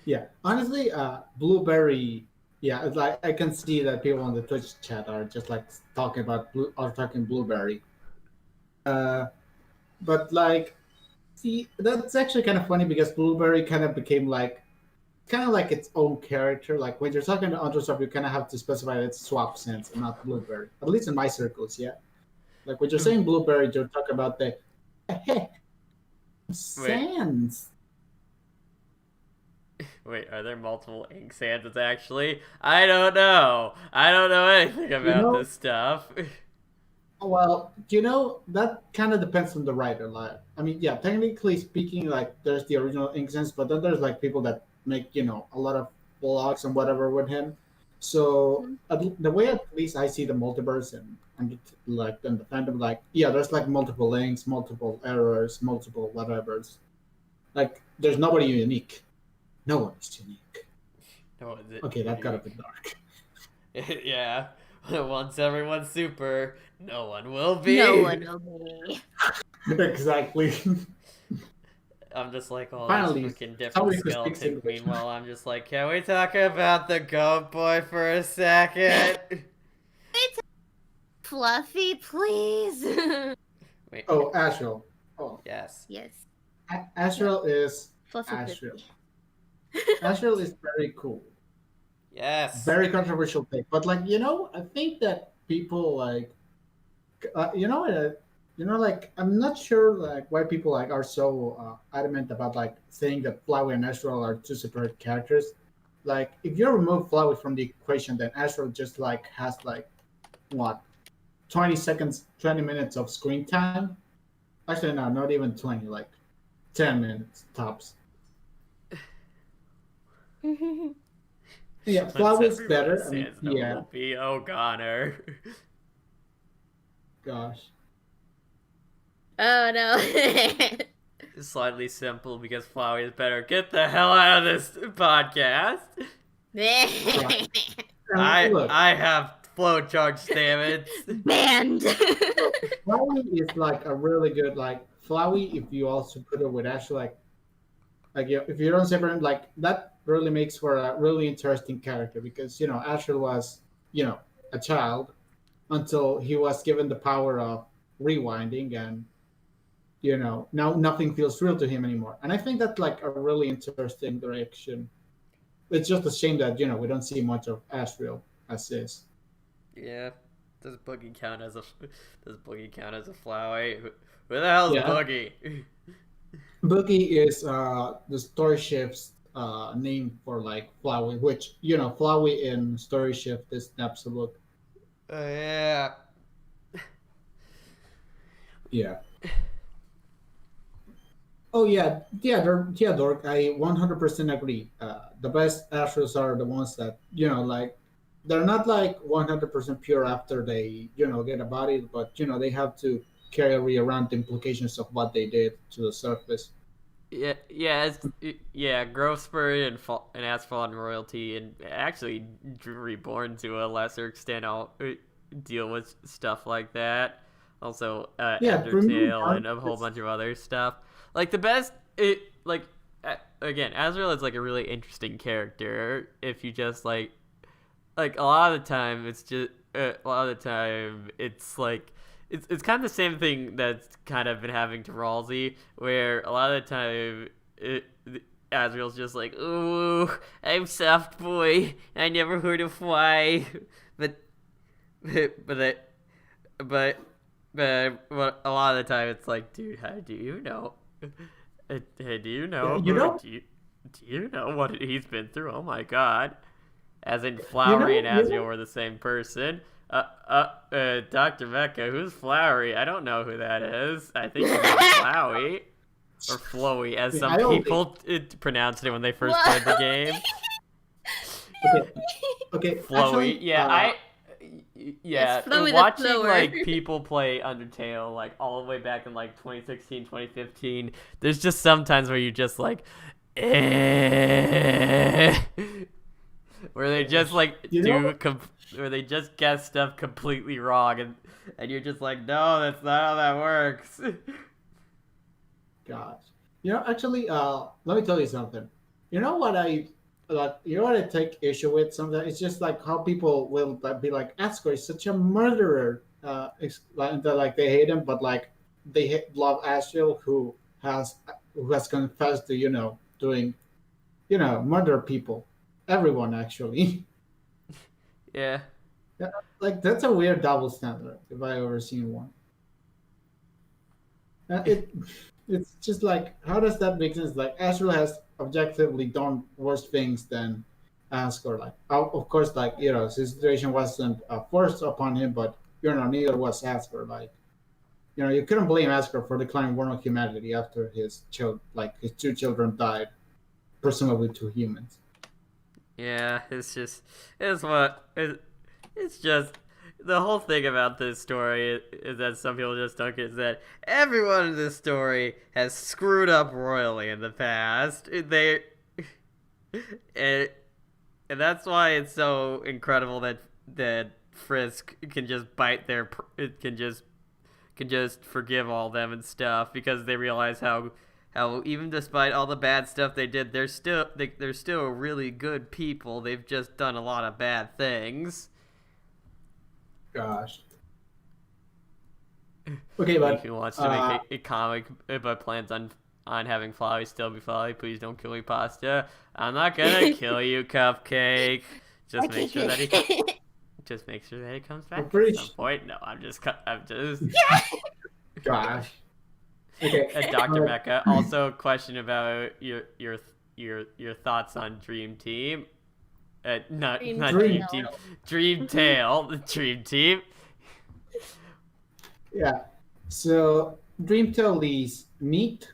Yeah, honestly, Blueberry. Yeah, it's like I can see that people on the Twitch chat are just like talking about talking Blueberry. Uh, but like, see, that's actually kind of funny because Blueberry kind of became like kind of like its own character. Like when you're talking to Underswap, you kind of have to specify that it's swap sense and not Blueberry. At least in my circles, yeah. Like when you're saying Blueberry, you're talking about the sands. Wait, are there multiple ink sands actually? I don't know. I don't know anything about this stuff. Well, that kind of depends on the writer. Like, I mean, yeah, technically speaking, like there's the original Incense, but then there's like people that make a lot of blogs and whatever with him. So the way at least I see the multiverse and like in the fandom, like yeah, there's like multiple links, multiple errors, multiple whatevers. Like there's nobody unique. No one is unique. No one's Okay, that got a bit dark. Yeah. Once everyone's super, no one will be. No one will be. Exactly. I'm just like all Finally, these fucking different somebody who speaks skeletons. English. Meanwhile, I'm just like, can we talk about the goat boy for a second? Fluffy, please. Wait. Oh, Asheville. Oh, Yes. Yes. Asheville is Fluffy. Asheville. Asheville is very cool. Yes. Very controversial take, but like I think that people like, like I'm not sure like why people like are so adamant about like saying that Flowey and Astral are two separate characters. Like if you remove Flowey from the equation, then Astral just like has like what 20 seconds, 20 minutes of screen time. Actually, no, not even 20, like 10 minutes tops. Yeah, Flowey's better. I mean, yeah. Will be O'Connor. Gosh. Oh no. Slightly simple because Flowey is better. Get the hell out of this podcast. I have flowcharts, damn it. Banned. Flowey is like a really good like Flowey. If you also put it with Ashley, if you don't separate like that, really makes for a really interesting character because Ashley was a child until he was given the power of rewinding and now nothing feels real to him anymore. And I think that's like a really interesting direction. It's just a shame that we don't see much of Asriel as is. Yeah. Does Boogie count as a Flowey? Who the hell's Boogie? Boogie is the story shift's name for like Flowey, which Flowey in story shift is an absolute. Yeah. Yeah. Oh yeah, Dork. I 100% agree. The best Astros are the ones that like they're not like 100% pure after they get a body, but they have to carry around the implications of what they did to the surface. Yeah. Growth Spurt and Asphalt and Royalty, and actually Reborn to a lesser extent. I'll deal with stuff like that. Also, Undertale and a whole bunch of other stuff. Like the best, again, Azrael is like a really interesting character. If you just like a lot of the time, it's like it's kind of the same thing that's kind of been happening to Ralsei, where a lot of the time Azrael's just like, ooh, I'm soft boy, I never heard of why, but a lot of the time it's like, dude, how do you know? Hey, do you know? Do you know what he's been through? Oh my god! As in, Flowery and Azrael were the same person. Dr. Mecha, who's Flowery? I don't know who that is. I think it's Flowey. Or Flowy, as some people pronounced it when they first played the game. Okay. Flowy. Actually, Watching like people play Undertale like all the way back in like 2016, 2015, there's just sometimes where you just like where they just like You know, where they just guess stuff completely wrong, and you're just like, no, that's not how that works. gosh. Actually, let me tell you something. You know what I like? You know what I take issue with sometimes? It's just like how people will be like, Asgore is such a murderer. Like they hate him, but like love Asriel, who has confessed to doing murder people, everyone actually. Yeah. Yeah, like that's a weird double standard if I ever seen one. It it's just like, how does that make sense? Like Azrael has objectively done worse things than Asgore. Like of course, like his situation wasn't forced upon him, but neither was Asgore. Like you couldn't blame Asgore for declining one of humanity after his two children died, presumably two humans. Yeah, it's just the whole thing about this story is that some people just don't get is that everyone in this story has screwed up royally in the past. And, and that's why it's so incredible that Frisk can just can just forgive all them and stuff because they realize how even despite all the bad stuff they did, they're still really good people. They've just done a lot of bad things. Gosh. Okay, If but he wants to make a comic but plans on having Flowey still be Flowey, please don't kill me, Pasta. I'm not gonna kill you, Cupcake. Just make sure that he comes I'm back pretty at some point. No, I'm just. gosh. Okay. Dr. Mecha. Also, a question about your thoughts on Dream Team. Not Dream Dream Tail. Team. Dream Tail. The Dream Team. Yeah. So Dreamtale is neat.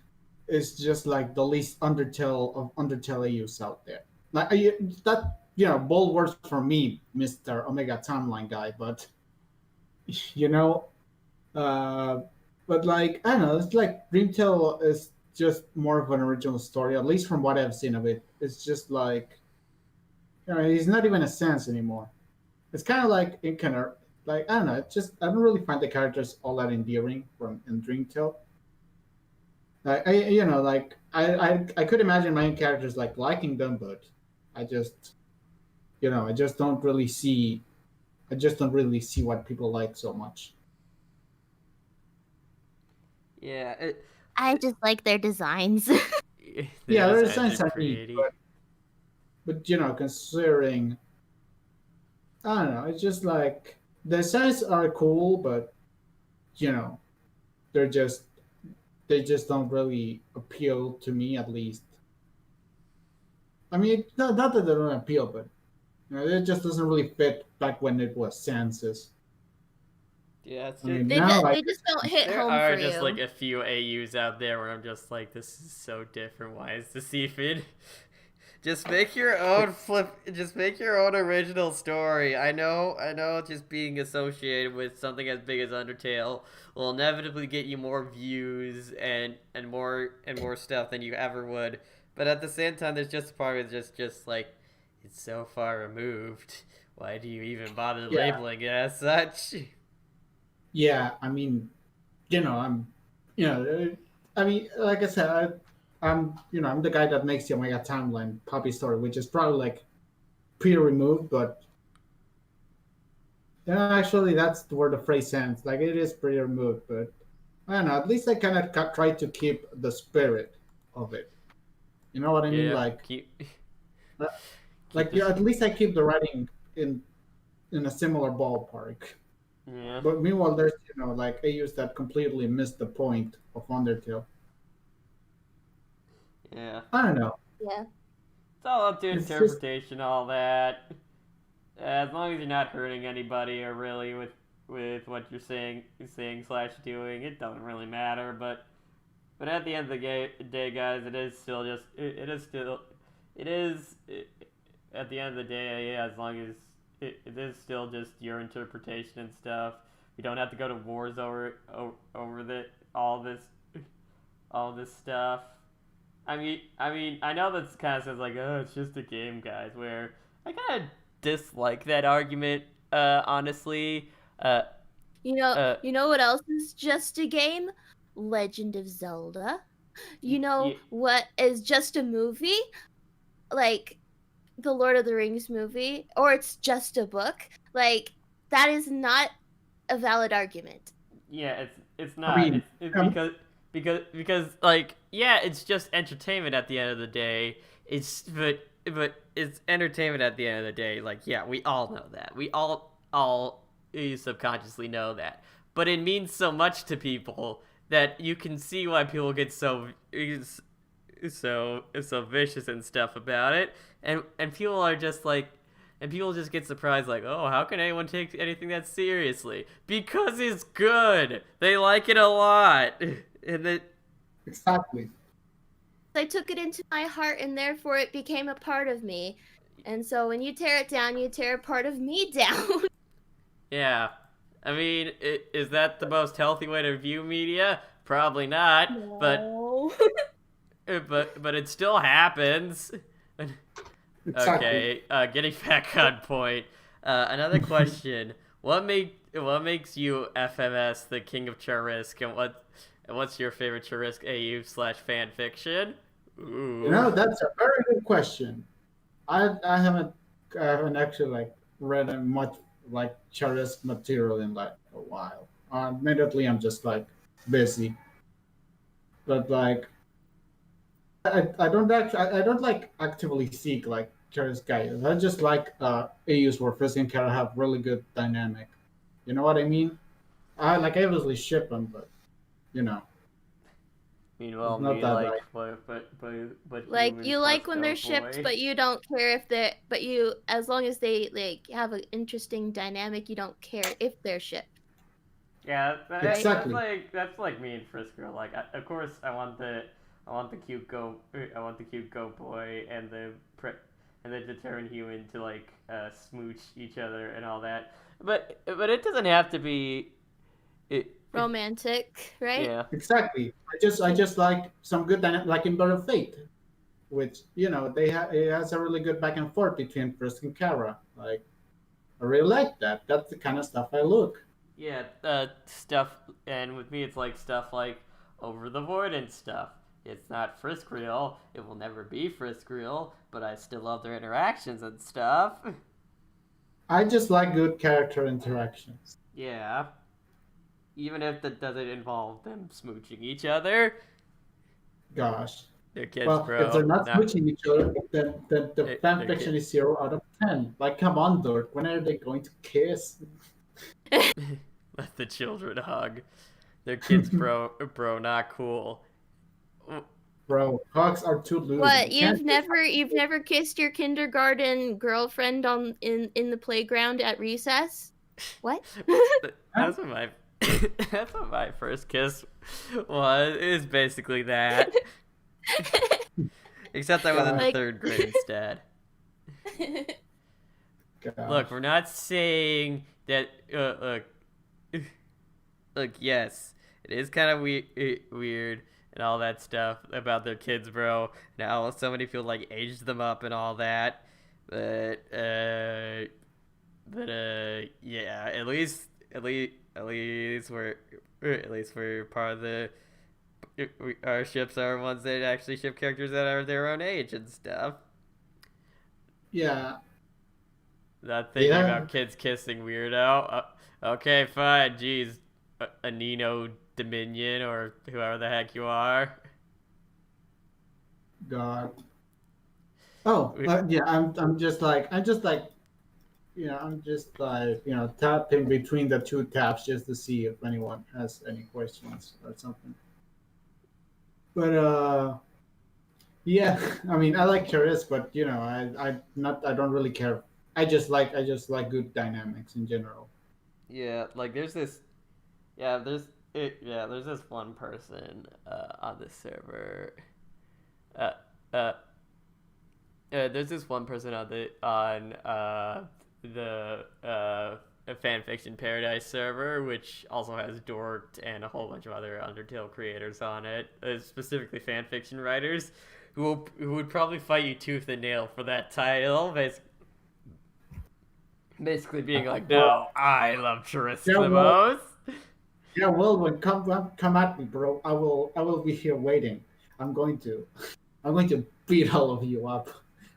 Is just like the least Undertale of Undertale AUs out there. Like that, bold words for me, Mister Omega Timeline guy. But you know, uh, but like I don't know, it's like Dreamtale is just more of an original story. At least from what I've seen of it, it's just like he's not even a sense anymore. It's kind of like it kind of like I don't know. It's just I don't really find the characters all that endearing from in Dreamtale. Like like I could imagine my own characters like liking them, but I just I just don't really see what people like so much. Yeah. I just like their designs. Yeah, their designs designs are are neat, pretty. but considering I don't know, it's just like the designs are cool, but you know, they're just they just don't really appeal to me at least. I mean, not that they don't appeal, but it just doesn't really fit back when it was Sansa's. Yeah, it's I just, mean, now They just don't hit there home are for just you. like a few AUs out there where I'm just like, this is so different. Why is the seafood? Just make your own flip. Just make your own original story. I know. Just being associated with something as big as Undertale will inevitably get you more views and more stuff than you ever would. But at the same time, there's just a part of it just like it's so far removed. Why do you even bother yeah, labeling it as such? yeah. I mean, I'm, I mean, like I said, I'm the guy that makes the Omega Timeline puppy story, which is probably like pretty removed, but actually, that's where the phrase ends. Like it is pretty removed, but I don't know. At least I kind of try to keep the spirit of it. You know what I mean? Yeah, Like, uh, keep yeah. this. At least I keep the writing in a similar ballpark. Yeah, But meanwhile, there's like AUs that completely miss the point of Undertale. yeah. I don't know. Yeah. It's all up to It's just interpretation, all that. As long as you're not hurting anybody or really with what you're saying slash doing, it doesn't really matter. But at the end of the day, guys, it is still just it is at the end of the day, yeah. As long as it is still just your interpretation and stuff. You don't have to go to wars over all this stuff. I mean, I know that kind of sounds like, oh, it's just a game, guys. Where I kind of dislike that argument, honestly. You know what else is just a game? Legend of Zelda. You know y- what is just a movie? Like the Lord of the Rings movie, or it's just a book. Like that is not a valid argument. yeah, it's I not. mean, It's um, because like yeah, it's just entertainment at the end of the day. But it's entertainment at the end of the day. Like yeah, we all know that. We all subconsciously know that. But it means so much to people that you can see why people get so vicious and stuff about it, and people are just like, and people just get surprised like, oh, how can anyone take anything that seriously? Because it's good. They like it a lot, and it. exactly. I took it into my heart, and therefore it became a part of me. And so when you tear it down, you tear a part of me down. Yeah, I mean, is that the most healthy way to view media? Probably not, No. but it still happens. Exactly. Okay, getting back on point. Another question: what makes you FMS the king of Charisk, and what's your favorite Charisk AU / fan fiction? Ooh. That's a very good question. I haven't actually like read much like Charis material in like a while. Admittedly, I'm just like busy, but like I don't like actively seek like Charis guidance. I just like AUs where Frisk and Kara have really good dynamic. You know what I mean? I obviously ship them, but you know it's Meanwhile, not me that like like but Like human you plus like when they're shipped, Doughboy. but you don't care if they're but you as long as they like have an interesting dynamic, you don't care if they're shipped. Yeah, Right? exactly. that's like me and Frisker. Like, of course, I want the cute goat boy and and the determined human to like smooch each other and all that. But it doesn't have to be. It Romantic, right? yeah. Exactly. I just like some good dynamic, like in Bird of Fate, which it has a really good back and forth between Frisk and Kara. Like I really like that. That's the kind of stuff I look. Yeah, stuff, and with me, it's like stuff like Over the Void and stuff. It's not Frisk real. It will never be Frisk real, but I still love their interactions and stuff. I just like good character interactions. Yeah, even if that doesn't involve them smooching each other. Gosh. They're kids, Well, if they're bro. not Not switching each other, then the fan they're fiction kids. is 0 out of 10. Like, come on, Dork. When are they going to kiss? Let the children hug. They're kids, bro. Bro, not cool. Bro, hugs are too lewd. What, You can't just you've never kissed your kindergarten girlfriend in the playground at recess? What? have. That's what my that's what my first kiss was. It was basically that. Except I was in the God, Like third grade instead. gosh. Look, we're not saying that. Look, yes, it is kind of weird and all that stuff about their kids, bro. Now so many people like aged them up and all that, but yeah, at least we're part of the. Our ships are ones that actually ship characters that are their own age and stuff. Yeah, Not thinking yeah, about kids kissing, weirdo. Okay, fine. Jeez, a Nino Dominion or whoever the heck you are. God. Oh, yeah. I'm just like tapping between the two tabs just to see if anyone has any questions or something. But yeah, I mean, I like Charis, but I don't really care. I just like good dynamics in general. Yeah, like there's this one person on this server. Uh, uh, there's this one person on the fanfiction paradise server, which also has Dorked and a whole bunch of other Undertale creators on it, specifically fanfiction writers, who would probably fight you tooth and nail for that title. Basically, Basically being like, no, I love Charissa Yeah, the well, most. yeah, Wilbur, come at me, bro. I will be here waiting. I'm going to I'm going to beat all of you up.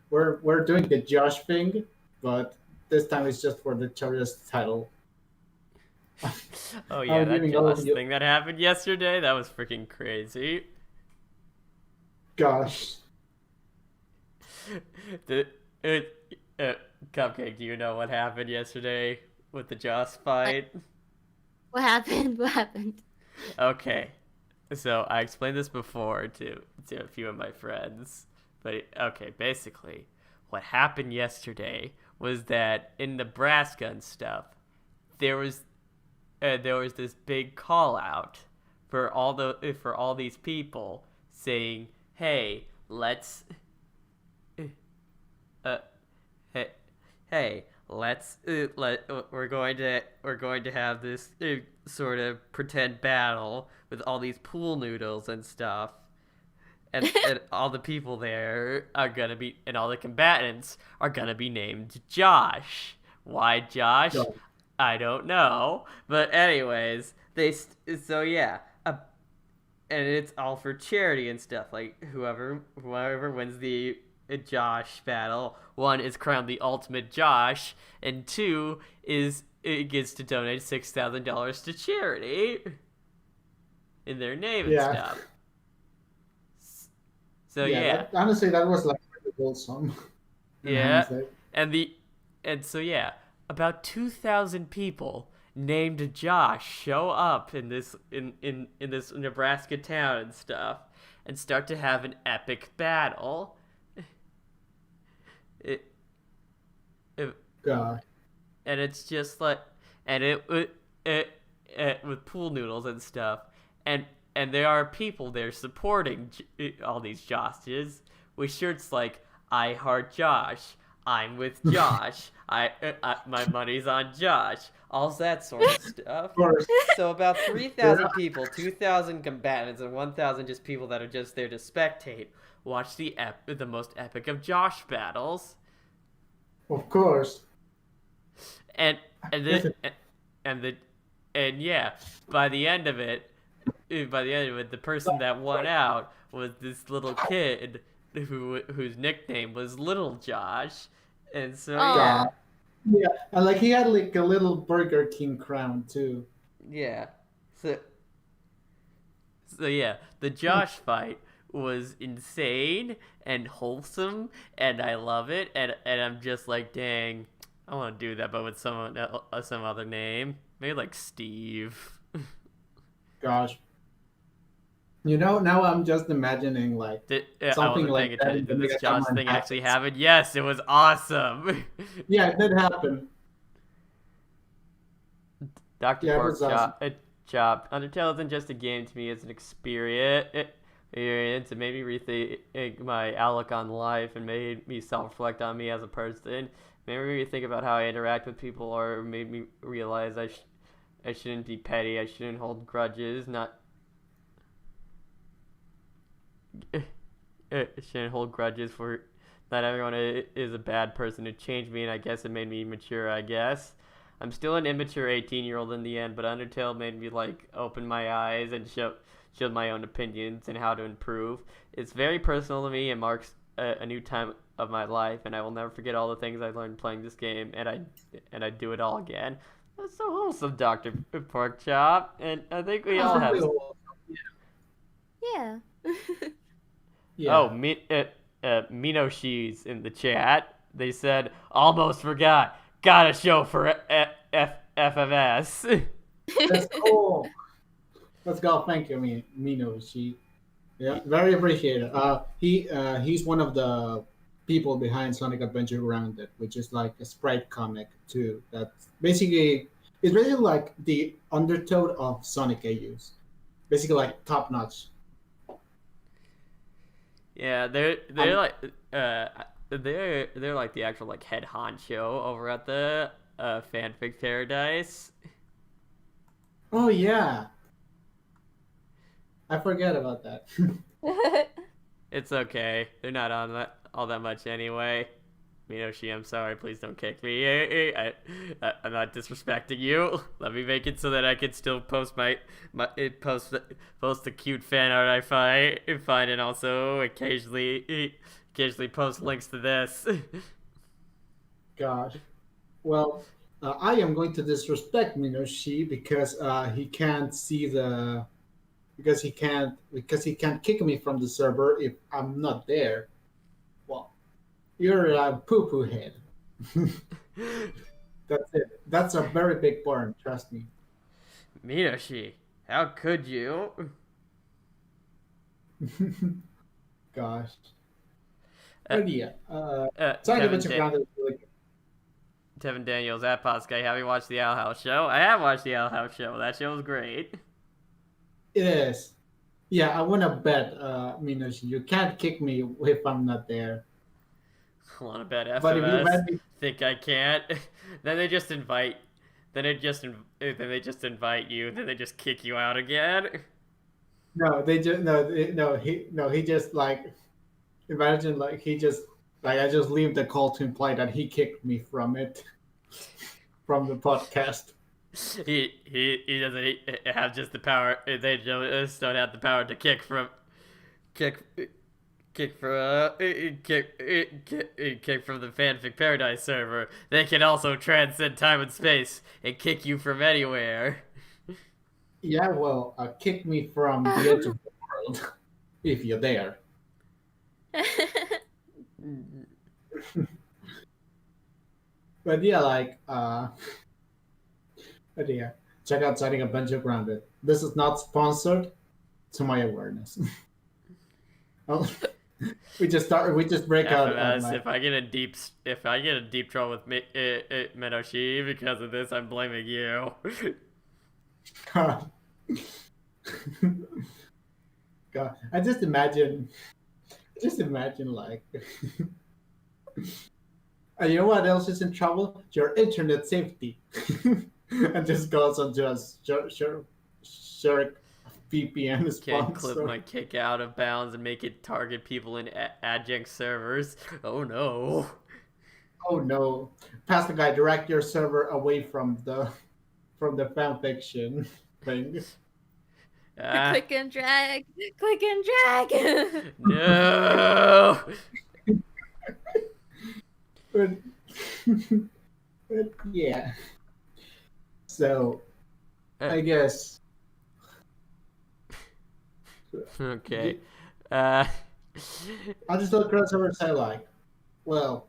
We're doing the Josh thing, but this time it's just for the Charissa title. Oh yeah, I'm that giving all of Joss you. thing that happened yesterday, that was freaking crazy. Gosh. the, uh, Cupcake, do you know what happened yesterday with the Joss fight? What happened? What happened? Okay, so I explained this before to a few of my friends, but okay, basically, what happened yesterday was that in Nebraska and stuff, there was this big call out for all these people saying, "Hey, let's uh, hey, hey, let's we're going to have this sort of pretend battle with all these pool noodles and stuff." And all the people there are gonna be, and all the combatants are gonna be named Josh. Why Josh? Gosh. I don't know. But anyways, so yeah, and it's all for charity and stuff. Like whoever wins the Josh battle, one is crowned the ultimate Josh, and two is it gets to donate $6,000 to charity in their name and Yeah. stuff. So Yeah, yeah, honestly, that was like pretty wholesome. In yeah, hindsight. and so yeah, about 2,000 people named Josh show up in this Nebraska town and stuff, and start to have an epic battle. It, it God. and it's just like, and it with pool noodles and stuff, and there are people there supporting all these Joshes with shirts like "I heart Josh," "I'm with Josh," my money's on Josh," all that sort of stuff. Of course. So about 3,000 people, 2,000 combatants, and 1,000 just people that are just there to spectate, watch the most epic of Josh battles. Of course. and and then and yeah, by the end of it, the person that won out was this little kid whose nickname was Little Josh, and so Aw. yeah, Yeah, and like he had like a little Burger King crown too. yeah, so yeah, the Josh fight was insane and wholesome, and I love it, and I'm just like, dang, I want to do that, but with some other name, maybe like Steve. Gosh. You know, now I'm just imagining like I something wasn't paying like that in attention. the Did this Josh Tantamount thing actually happens. happen? Yes, it was awesome. Yeah, it did happen. Dr. Yeah, it Pork was awesome. Chop. Undertale isn't just a game to me; it's an experience. It made me rethink my outlook on life and made me self-reflect on me as a person. Made me think about how I interact with people, or made me realize I shouldn't be petty. I shouldn't hold grudges. Shouldn't hold grudges for. Not everyone is a bad person to change me, and I guess it made me mature. I guess I'm still an immature 18-year-old in the end, but Undertale made me like open my eyes and show my own opinions and how to improve. It's very personal to me and marks a new time of my life, and I will never forget all the things I learned playing this game, and I do it all again. That's so wholesome, Dr. Pork Chop, and I think we all have. Yeah. Yeah. Oh, Minoshi's in the chat. They said, almost forgot. Got a show for FMS. That's cool. Let's go. Thank you, Mino. Yeah, very appreciated. He's one of the people behind Sonic Adventure Grounded, which is like a Sprite comic too. That's basically it's really like the Undertoad of Sonic AUs. Basically, like top notch. Yeah, they're like they're like the actual like head honcho over at the fanfic paradise. Oh yeah, I forget about that. It's okay. They're not on that all that much anyway. Minoshi, I'm sorry. Please don't kick me. I'm not disrespecting you. Let me make it so that I can still post post the cute fan art I find, and also occasionally post links to this. Gosh. Well, I am going to disrespect Minoshi because he can't see the because he can't kick me from the server if I'm not there. Well, you're a poo poo head. That's it. That's a very big burn. Trust me. Minoshi, how could you? Gosh. Uh, But yeah, sorry to mention grounded. Tevin Daniels at Poskai, have you watched the Owl House show? I have watched the Owl House show. That show was great. It is. Yeah, I want to bet, Minoshi, you can't kick me if I'm not there. I want to bet But if you FMS. bet me, Think I can't. Then they just invite. Then they just invite you. Then they just kick you out again. no, they just he just like imagine like he just like I just leave the call to imply that he kicked me from it from the podcast. He doesn't have just the power. They just don't have the power to kick from kick from the Fanfic Paradise server. They can also transcend time and space and kick you from anywhere. Yeah, well, kick me from the edge of the world if you're there. But yeah, like but yeah, check out Setting a Bunch of Grounded. This is not sponsored, to my awareness. Oh, we just break out. FMS, if I get a deep trouble with Minoshi because of this, I'm blaming you. God. God, I just imagine like, and you know what else is in trouble? Your internet safety, and just goes onto a sure VPN Can't sponsor. clip my kick out of bounds and make it target people in adjunct servers. Oh no. Oh no! Pass the guy. Direct your server away from the fanfiction thing. Click and drag. Click and drag. No. but, but yeah. So I guess. Okay. I'll just look across over and say like, well,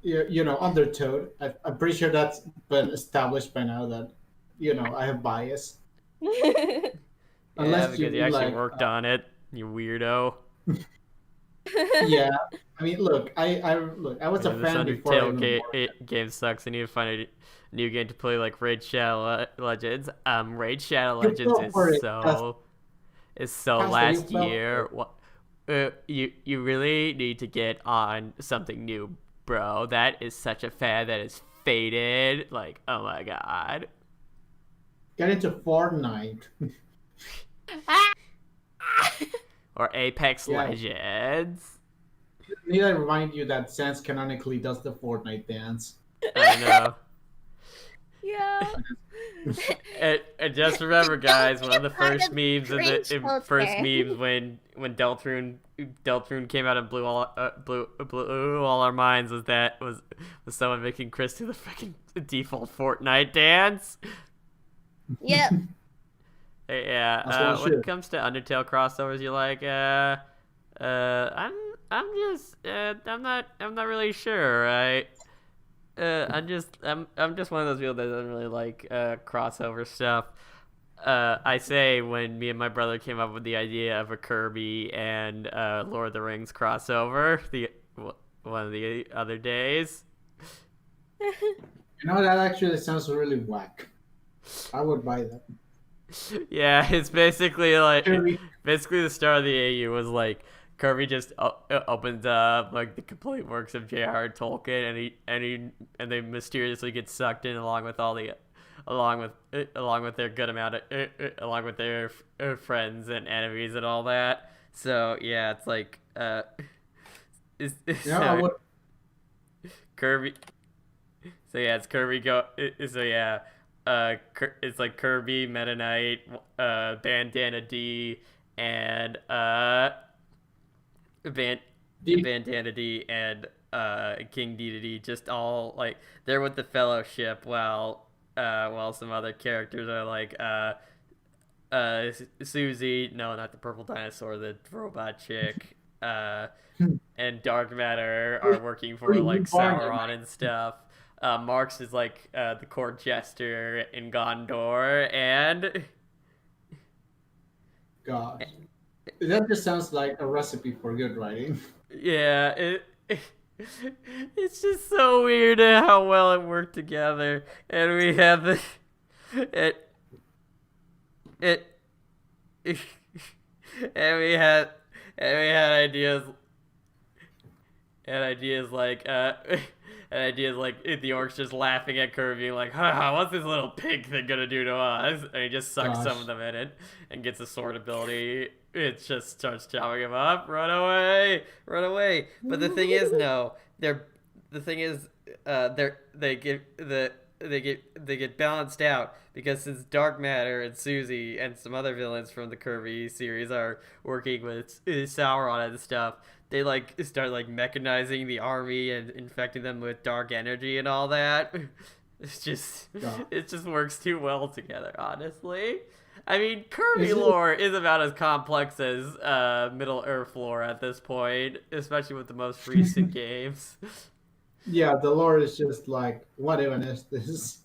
you know, Undertoad. I'm pretty sure that's been established by now that, you know, I have bias. Yeah, Unless because you actually like, worked on it, you weirdo. Yeah, I mean, look, I was a This fan before. Undertale game sucks. I need to find a new game to play, like Raid Shadow Legends. Raid Shadow Legends is so last year. You really need to get on something new, bro. That is such a fad that is faded. Like, oh my god. Get into Fortnite. Or Apex Yeah. Legends. Need I remind you that Sans canonically does the Fortnite dance? I know. Yeah. And just remember, guys, one of the first memes cringe filter. when Deltarune came out and blew all our minds was someone making Chris do the freaking default Fortnite dance. Yep. Yeah. That's what I When it should. comes to Undertale crossovers, you're like, I'm not really sure, right? I'm just one of those people that doesn't really like crossover stuff. I say when me and my brother came up with the idea of a Kirby and Lord of the Rings crossover one of the other days. You know, that actually sounds really whack. I would buy that. Yeah, it's basically like Kirby. basically the start of the AU was like Kirby just opens up like the complete works of J.R.R. Tolkien, and they mysteriously get sucked in along with their good amount of along with their friends and enemies and all that. So yeah, it's like Yeah, I would. Kirby. So yeah, it's Kirby go. So yeah, it's like Kirby, Meta Knight, Bandana D, and Ban- Bandana D and King Dedede just all like they're with the Fellowship while some other characters are like Susie, no, not the purple dinosaur, the robot chick, and Dark Matter are working for like Sauron and stuff. Marx is like the court jester in Gondor, and God, that just sounds like a recipe for good writing. yeah, it's just so weird how well it worked together, and we have the it it and we had ideas like and ideas like the orcs just laughing at Kirby like, haha, what's this little pig thing gonna do to us? And he just sucks some of them in it and gets a sword ability. It just starts chopping him up. Run away, run away. But the thing is, no, they get balanced out because since Dark Matter and Susie and some other villains from the Kirby series are working with Sauron and stuff, they like start like mechanizing the army and infecting them with dark energy and all that. It just works too well together, honestly. I mean, Kirby lore is about as complex as Middle Earth lore at this point, especially with the most recent games. Yeah, the lore is just like, what even is this?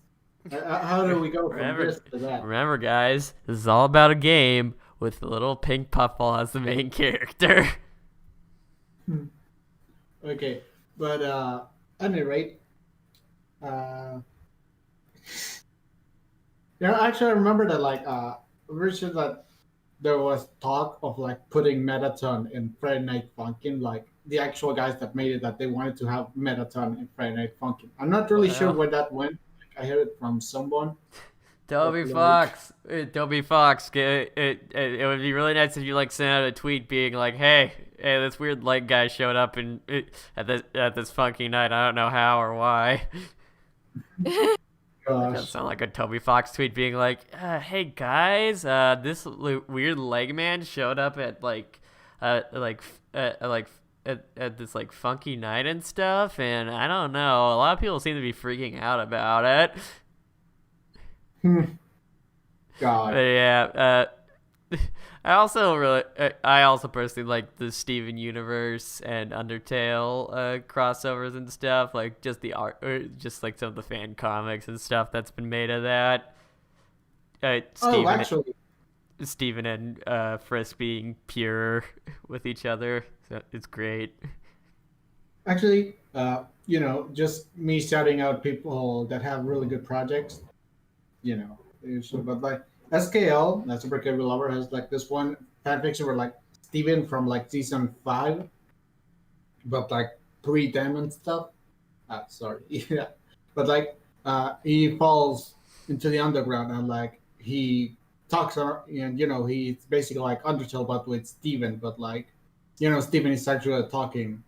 How do we go from this to that? Remember, guys, this is all about a game with the little pink puffball as the main character. Okay, but at any rate, yeah, actually, I remember that like pretty sure that there was talk of like putting Metaton in Friday Night Funkin', like the actual guys that made it, that they wanted to have Metaton in Friday Night Funkin'. I'm not really sure where that went. Like, I heard it from someone. Toby Fox, it would be really nice if you like sent out a tweet being like, hey, this weird leg guy showed up at this funky night. I don't know how or why. That sound like a Toby Fox tweet being like, hey guys, this weird leg man showed up at at this like funky night and stuff, and I don't know, a lot of people seem to be freaking out about it. God. But yeah, I also personally like the Steven Universe and Undertale crossovers and stuff, like just the art, or just like some of the fan comics and stuff that's been made of that. Steven and Frisk being pure with each other, so it's great. Actually, just me shouting out people that have really good projects, but like SKL, that's Super Cable Lover, has like this one fanfiction where like Steven from like season 5, but like pre-them and stuff. Sorry, yeah, but like he falls into the underground and like he talks, and he's basically like Undertale but with Steven, but like Steven is actually talking.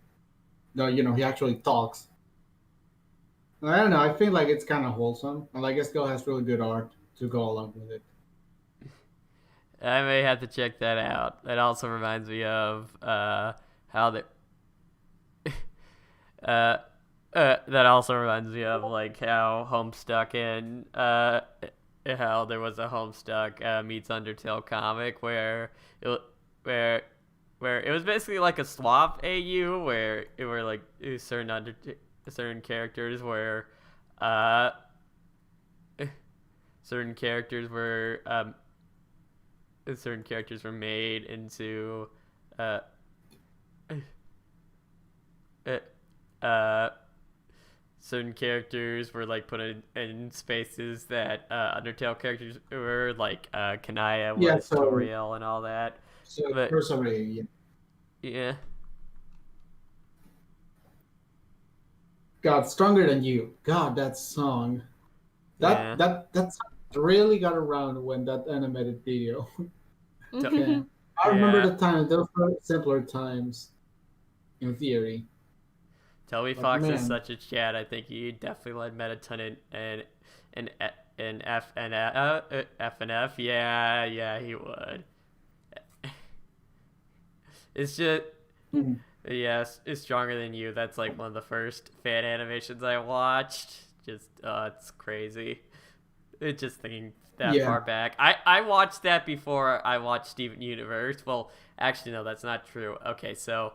No, he actually talks. I don't know. I feel like it's kind of wholesome, and like SKL has really good art to go along with it. I may have to check that out. That also reminds me of how they. That also reminds me of like how Homestuck and how there was a Homestuck meets Undertale comic where it was basically like a swap AU where it were like certain characters where certain characters were made into certain characters were like put in spaces that Undertale characters were, like Kanaya was Toriel and all that. So but, yeah. Yeah. God, Stronger Than You. God, that song. That song really got around when that animated video. I remember the time. Those were simpler times, in theory. Toby But Fox is man, such a Chad. I think he definitely led Metaton and F and F. Yeah, he would. It's just hmm, yes, it's stronger than you. That's like one of the first fan animations I watched. Just it's crazy. It's just thinking that yeah, far back. I watched that before I watched Steven Universe. Well, actually no, that's not true. Okay, so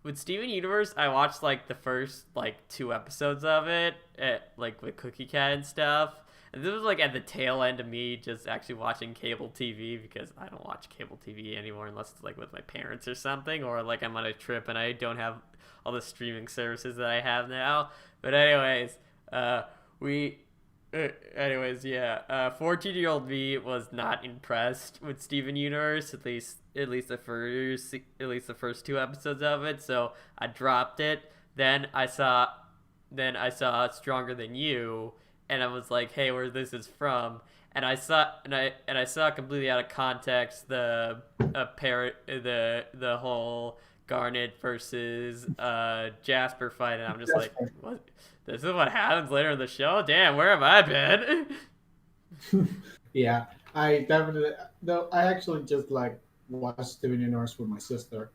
with Steven Universe, I watched like the first like 2 episodes of it, like with Cookie Cat and stuff. And this was like at the tail end of me just actually watching cable TV because I don't watch cable TV anymore unless it's like with my parents or something, or like I'm on a trip and I don't have all the streaming services that I have now. But anyways, we yeah. 14-year-old me was not impressed with Steven Universe, at least the first 2 episodes of it. So I dropped it. Then I saw Stronger Than You, and I was like, hey, where this is from? And I saw completely out of context the whole Garnet versus Jasper fight, and I'm just like, Jasper. what? This is what happens later in the show? Damn, where have I been? yeah. I definitely though I actually just like watched Steven Universe with my sister.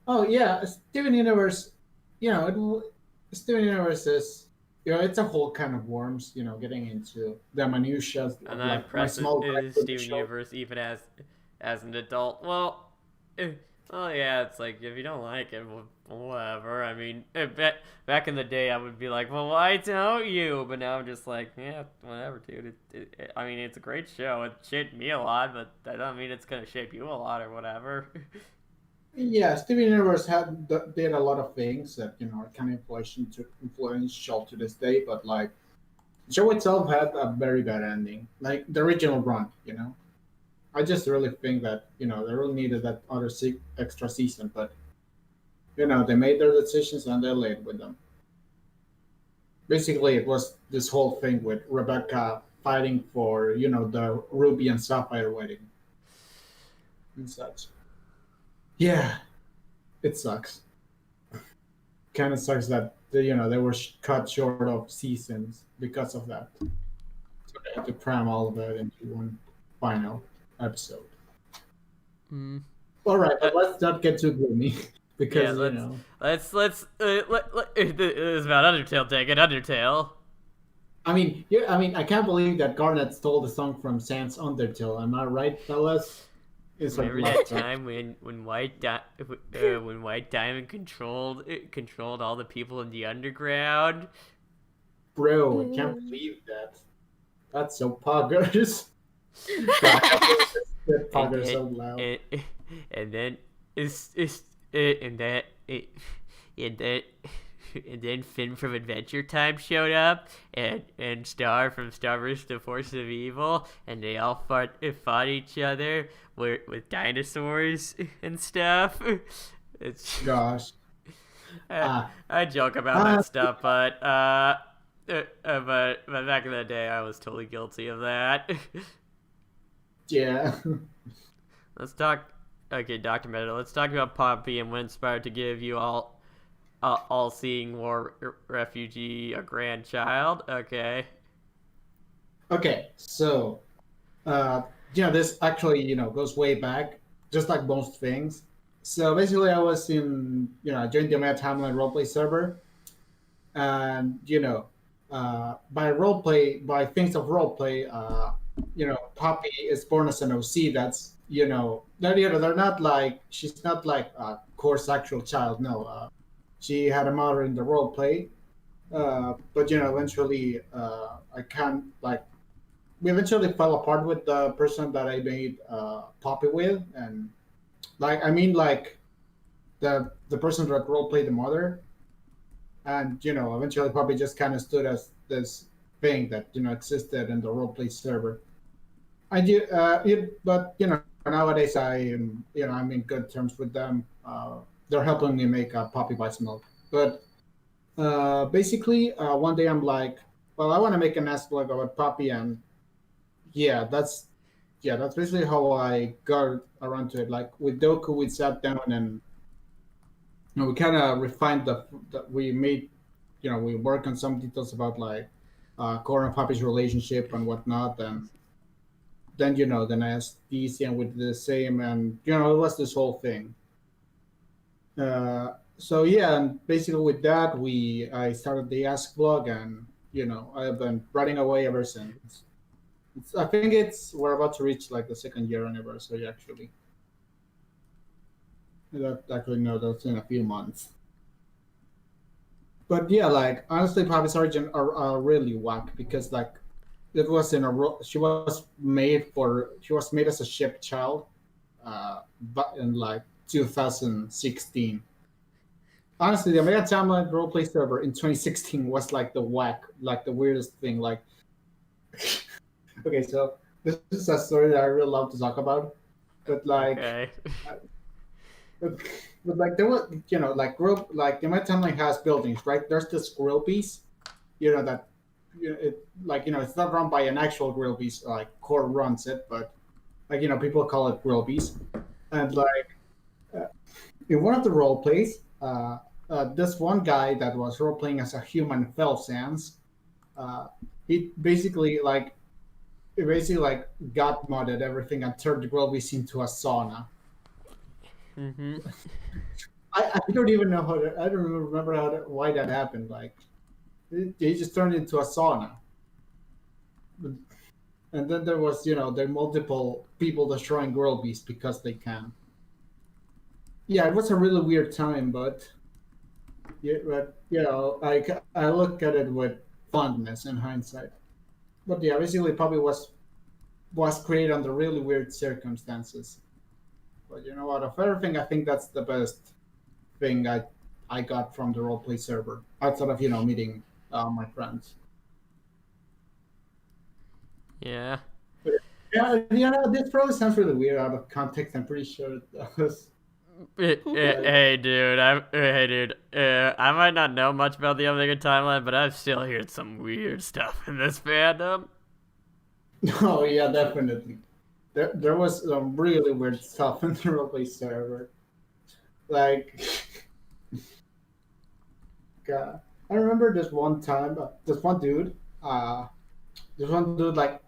Oh yeah, Steven Universe. You know, Steven Universe is it's a whole kind of worms. Getting into the minutiae I'm of not like my impressed small gripe with with the Steven show. Universe even as an adult. Well, yeah, it's like if you don't like it, whatever. I mean, back in the day, I would be like, well, why don't you? But now I'm just like, yeah, whatever, dude. I mean, it's a great show. It shaped me a lot, but that doesn't mean it's gonna shape you a lot or whatever. Yeah, Steven Universe did a lot of things that are kind of influential to this day, but like the show itself had a very bad ending, like the original run. I just really think that they really needed that other extra season, but they made their decisions and they laid with them. Basically, it was this whole thing with Rebecca fighting for the Ruby and Sapphire wedding and such. Yeah, it sucks. Kind of sucks that they were cut short of seasons because of that. So they had to cram all of it into one final episode. Mm. All right, but let's not get too gloomy Yeah, because it's about Undertale. Take it, Undertale. I can't believe that Garnet stole the song from Sans Undertale. Am I right, fellas? It's like Remember that time when when White Diamond controlled all the people in the underground? Bro, I can't believe that. That's so poggers. God, I said And poggers then so loud. and then it's and that and then and then Finn from Adventure Time showed up, and Star from Star vs. the Forces of Evil, and they all fought each other with dinosaurs and stuff. It's Gosh. I joke about that stuff, but back in the day, I was totally guilty of that. Yeah. Let's talk. Okay, Dr. Meta. Let's talk about Poppy and when inspired to give you all-seeing war refugee a grandchild. Okay. Okay, so this actually goes way back, just like most things. So basically, I was I joined the Meta Timeline roleplay server, and by things of roleplay, Poppy is born as an OC. That's they're not like she's not like a coarse actual child. No, she had a mother in the roleplay, but eventually I can't like we eventually fell apart with the person that I made Poppy with, and like the person that role played the mother, and eventually Poppy just kind of stood as this thing that existed in the roleplay server. But nowadays I'm in good terms with them. They're helping me make Poppy Bites Milk, but basically one day I'm like, well, I want to make an aspect about Poppy, and yeah, that's basically how I got around to it. Like with Doku, we sat down and we kind of refined we made, we work on some details about like Cora and Poppy's relationship and whatnot, and then then I asked DC and we did the same, and it was this whole thing. So yeah, and basically with that I started the Ask blog, and I've been writing away ever since. I think we're about to reach like the second year anniversary actually. No, that's in a few months. But yeah, like honestly, Poppy's origin are really whack because like it was she was made as a ship child, but in like 2016. Honestly, the Mega Timeline roleplay server in 2016 was like the weirdest thing. Like, okay, so this is a story that I really love to talk about, but like, Okay. but like there was, like the Mega Timeline has buildings, right? There's this grill piece, that, it's not run by an actual grill piece, like Core runs it, but like people call it grill piece, and like in one of the role plays. This one guy that was role playing as a human fell sans. He basically got modded everything and turned the Grelvis into a sauna. Mm-hmm. I don't even know I don't remember why that happened. Like, they just turned it into a sauna. And then there was, there are multiple people destroying Grelvis because they can. Yeah, it was a really weird time, but I look at it with fondness in hindsight. But yeah, basically, probably was created under really weird circumstances. But you know what? Of everything, I think that's the best thing I got from the roleplay server outside of meeting my friends. Yeah. But, this probably sounds really weird out of context. I'm pretty sure it does. Hey dude, I might not know much about the Omega timeline, but I've still heard some weird stuff in this fandom. Oh yeah, definitely. There was some really weird stuff in the roleplay server. Like, God, I remember this one time, this one dude like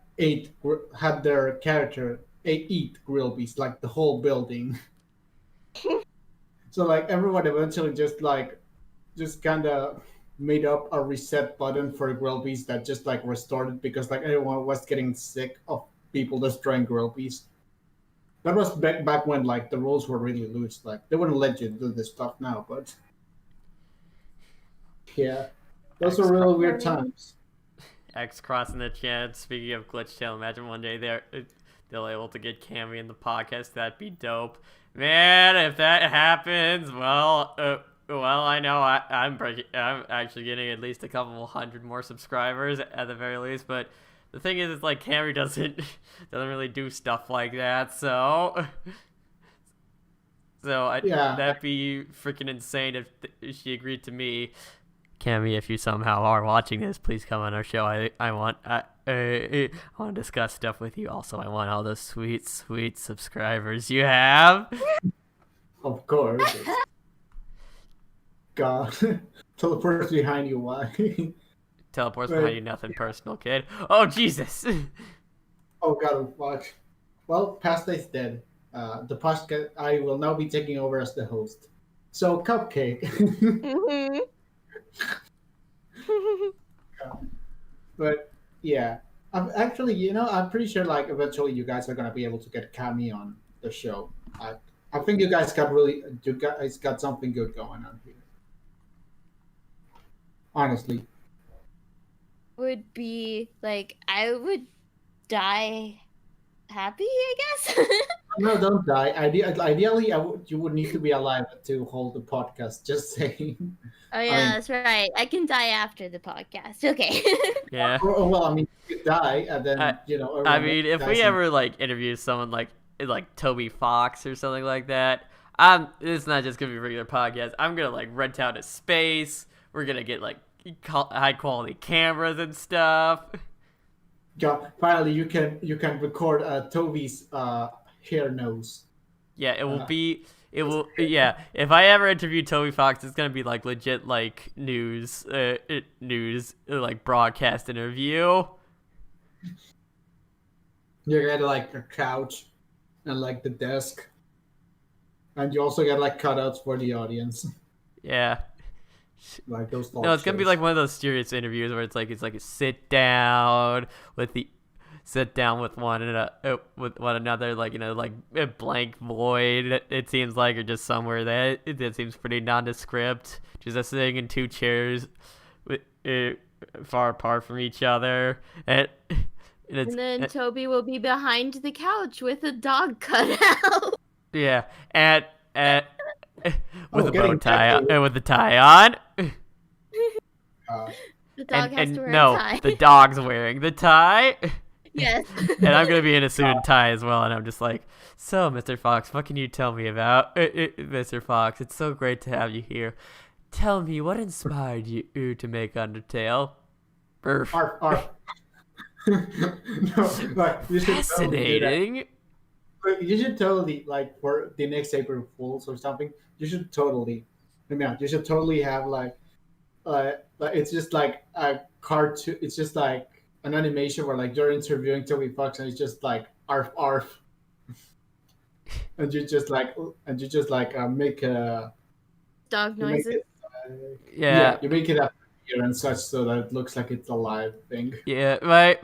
had their character eat grill beast, like the whole building. So like everyone eventually just kind of made up a reset button for grill beast that just like restored it because like everyone was getting sick of people destroying grill beast. That was back when like the rules were really loose. Like they wouldn't let you do this stuff now, but yeah, those were really weird times. X crossing the chance. Speaking of glitch tail, imagine one day they'll able to get Cammy in the podcast. That'd be dope, man. If that happens, well, I know I'm actually getting at least a couple hundred more subscribers at the very least. But the thing is, it's like Camry doesn't really do stuff like that. So that'd be freaking insane if she agreed to me. Cammy, if you somehow are watching this, please come on our show. I want to discuss stuff with you. Also, I want all those sweet subscribers you have. Of course. God, teleports behind you. Why? Teleports behind you. Nothing personal, kid. Oh Jesus. Oh God, fuck. Well, Pasta is dead. The podcast I will now be taking over as the host. So, Cupcake. Mm-hmm. But yeah, I'm actually, I'm pretty sure like eventually you guys are gonna be able to get Cammy on the show. I think you guys got something good going on here. Honestly. Would be like I would die happy, I guess. No, don't die. Ideally, you would need to be alive to hold the podcast. Just saying. Oh yeah, that's right. I can die after the podcast. Okay. Yeah. Well, I mean, you die, and then I mean, if we ever like interview someone like Toby Fox or something like that, it's not just gonna be a regular podcast. I'm gonna like rent out a space. We're gonna get like high quality cameras and stuff. Yeah, finally, you can record Toby's hair nose. Yeah, it will be It will, yeah. If I ever interview Toby Fox, it's gonna be like legit, like news, like broadcast interview. You get like a couch and like the desk, and you also get like cutouts for the audience, Yeah. like those. No, it's gonna be like one of those serious interviews where it's like a sit down with with one another, like like a blank void. It seems like, or just somewhere that it seems pretty nondescript, just us sitting in two chairs, far apart from each other, and then Toby will be behind the couch with a dog cutout. Yeah, and with a bow getting tie back to- and with the tie on. The dog has to wear no, a tie. the dog's wearing the tie. Yes. And I'm gonna be in a suit and tie as well, and I'm just like, so, Mr. Fox, what can you tell me about Mr. Fox? It's so great to have you here. Tell me, what inspired you to make Undertale? Arf, arf. No, like, you should Fascinating. You should totally, like, for the next April Fools or something. You should totally have like it's just like a cartoon. It's just like an animation where like you're interviewing Toby Fox and it's just like arf arf, and you just like make a Dog you make noises. it, Yeah. you make it up here and such so that it looks like it's a live thing. Yeah, my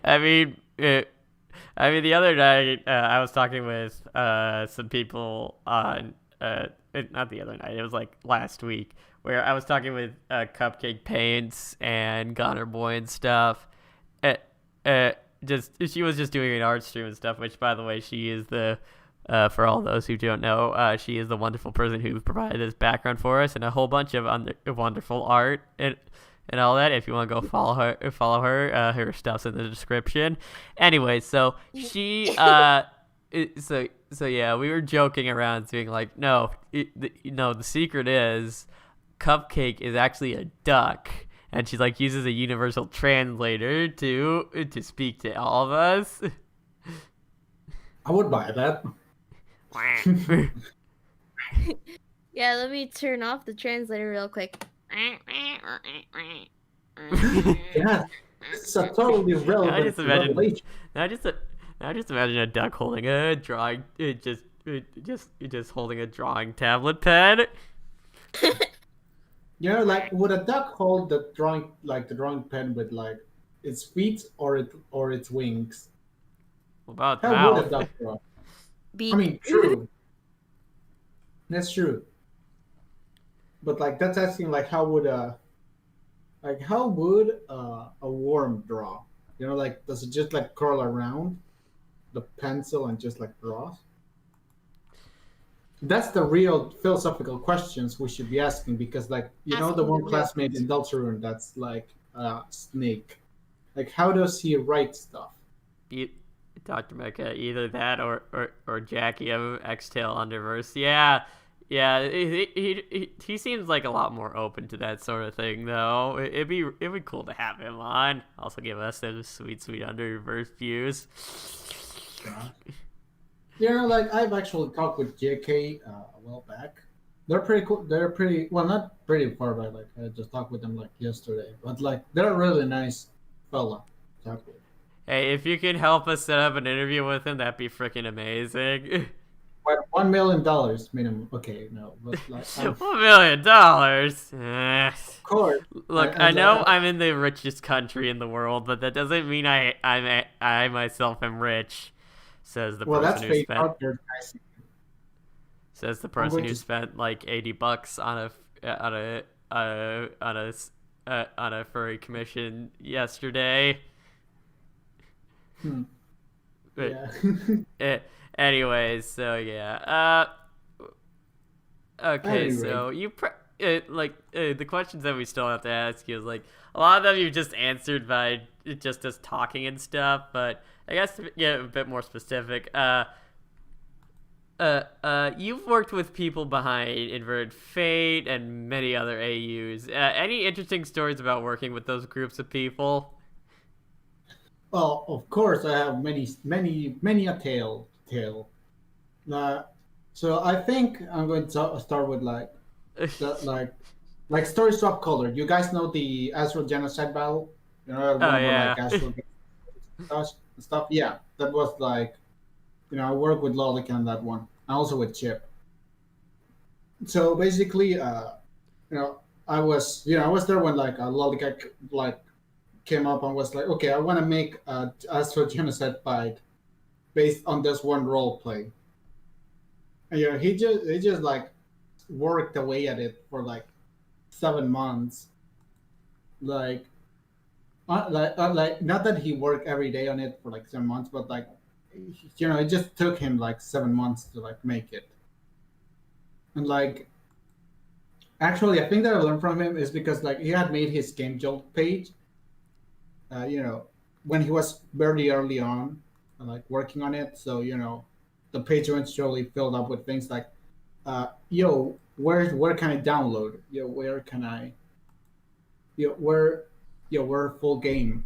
I mean, the other night I was talking with some people on not the other night, it was like last week, where I was talking with Cupcake Paints and Goner Boy and stuff. She was just doing an art stream and stuff, which, by the way, she is the for all those who don't know, she is the wonderful person who provided this background for us and a whole bunch of wonderful art and all that. If you want to go follow her, her stuff's in the description. Anyway, so she so yeah, we were joking around, being like, no, the secret is Cupcake is actually a duck, and she like uses a universal translator to speak to all of us. I would buy that. Yeah, let me turn off the translator real quick. Yeah, it's a totally relevant revelation. I just imagine a duck holding a drawing, just holding a drawing tablet pen. You know, like, would a duck hold the drawing pen with like its feet or its wings? What about How mouth? would a duck draw? Beak. I mean, true. That's true. But like, that's asking like, how would a worm draw? You know, like, does it just like curl around the pencil and just like draws? That's the real philosophical questions we should be asking, because like, you know, the Asking one the real classmate in Deltarune that's like a snake. Like, how does he write stuff? Dr. Mecha, either that or Jackie of X-Tail Underverse. Yeah, he seems like a lot more open to that sort of thing, though. It'd be cool to have him on. Also give us those sweet Underverse views. You know, like, I've actually talked with JK a while back. They're pretty cool. They're pretty, well, not pretty far back. Like, I just talked with them like yesterday, but like, they're a really nice fella to talk with. Hey, if you can help us set up an interview with him, that'd be freaking amazing. But $1 million minimum. Okay, no, but like, $1 million. of course. Look, I know I'm in the richest country in the world, but that doesn't mean I myself am rich. Says the person who spent. Out there, guys. Says the person who spent like $80 on a furry commission yesterday. But, Yeah. anyways, so yeah. Okay, Anyway. so you the questions that we still have to ask you is like a lot of them you just answered by just us talking and stuff, but I guess to get a bit more specific, you've worked with people behind Inverted Fate and many other AUs. Any interesting stories about working with those groups of people? Well, of course, I have many a tale. So I think I'm going to start with that like story swap color. You guys know the Astral Genocide battle? You know, Oh one where like yeah. Astral gets stuff. Yeah, that was like I worked with Lolik on that one. And also with Chip. So basically, you know, I was there when like Lolik like came up and was like, okay, I want to make a Astral Genocide fight based on this one role play. And, he just like worked away at it for like 7 months. Like like not that he worked every day on it for like 7 months, but like it just took him like 7 months to like make it. And like actually, I think that I learned from him is because like he had made his Game Jolt page, when he was very early on, like working on it. So the page eventually filled up with things like, yo, where can I download? Yo, where can I? Yo, where full game?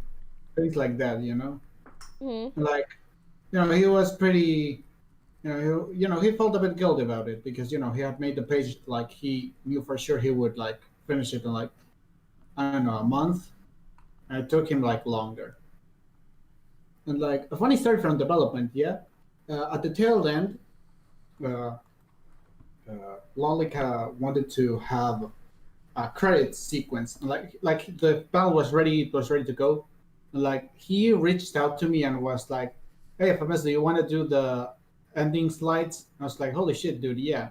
Things like that. Mhm. Like he was pretty. He felt a bit guilty about it because he had made the page like he knew for sure he would like finish it in like I don't know a month, and it took him like longer. And like a funny story from development, yeah. At the tail end, uh, Lolika wanted to have a credit sequence. Like the file was ready to go. And, like he reached out to me and was like, "Hey, FMS, do you want to do the ending slides?" I was like, "Holy shit, dude, yeah."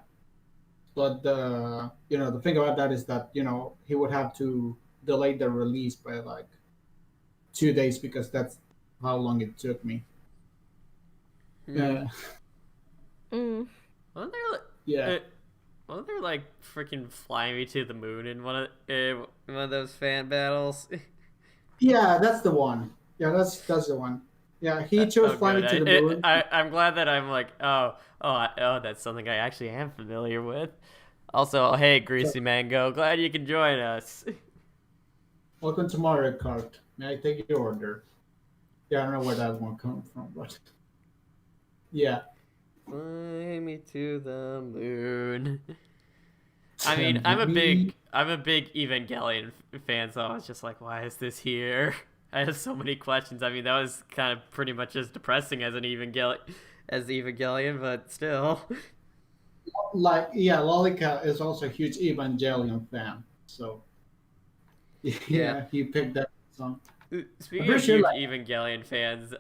But the thing about that is that he would have to delay the release by like 2 days because that's how long it took me. Hmm. Mm. Wasn't there Yeah. wasn't there like freaking fly me to the moon in one of those fan battles? Yeah, that's the one. Yeah, that's the one. Yeah, he chose Oh, "Fly good. Me to the Moon." I'm glad that I'm like, that's something I actually am familiar with. Also, oh, hey, So, Greasy Mango, glad you can join us. welcome to Mario Kart. May I take your order? Yeah, I don't know where that one comes from, but yeah. Fly me to the moon. I mean, And we, I'm a big Evangelion fan, so I was just like, why is this here? I have so many questions. I mean, that was kind of pretty much as depressing as as Evangelion, but still. like, yeah, Lolika is also a huge Evangelion fan, so Yeah. yeah, he picked that song. I'm Speaking pretty of sure, huge like, Evangelion fans,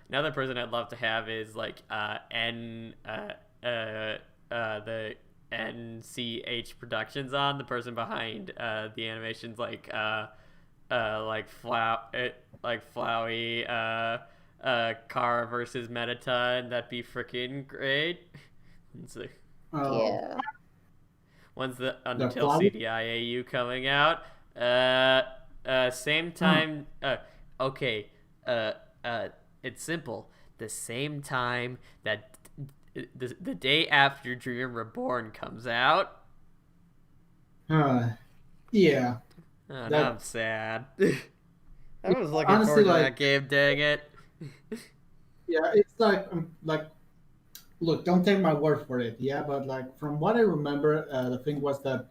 another person I'd love to have is like the NCH Productions on the person behind the animations like Flowey Kara versus Mettaton. That'd be freaking great. So, oh, Yeah. when's the the Undertale flower. CDI AU coming out? Same Oh, time. Okay. Uh, uh, it's simple. The same time that the day after Dream Reborn comes out. uh, yeah, Oh, now I'm that sad. I was looking honestly, forward to like, that game. Dang it. yeah, it's like look, don't take my word for it, yeah, but like from what I remember, the thing was that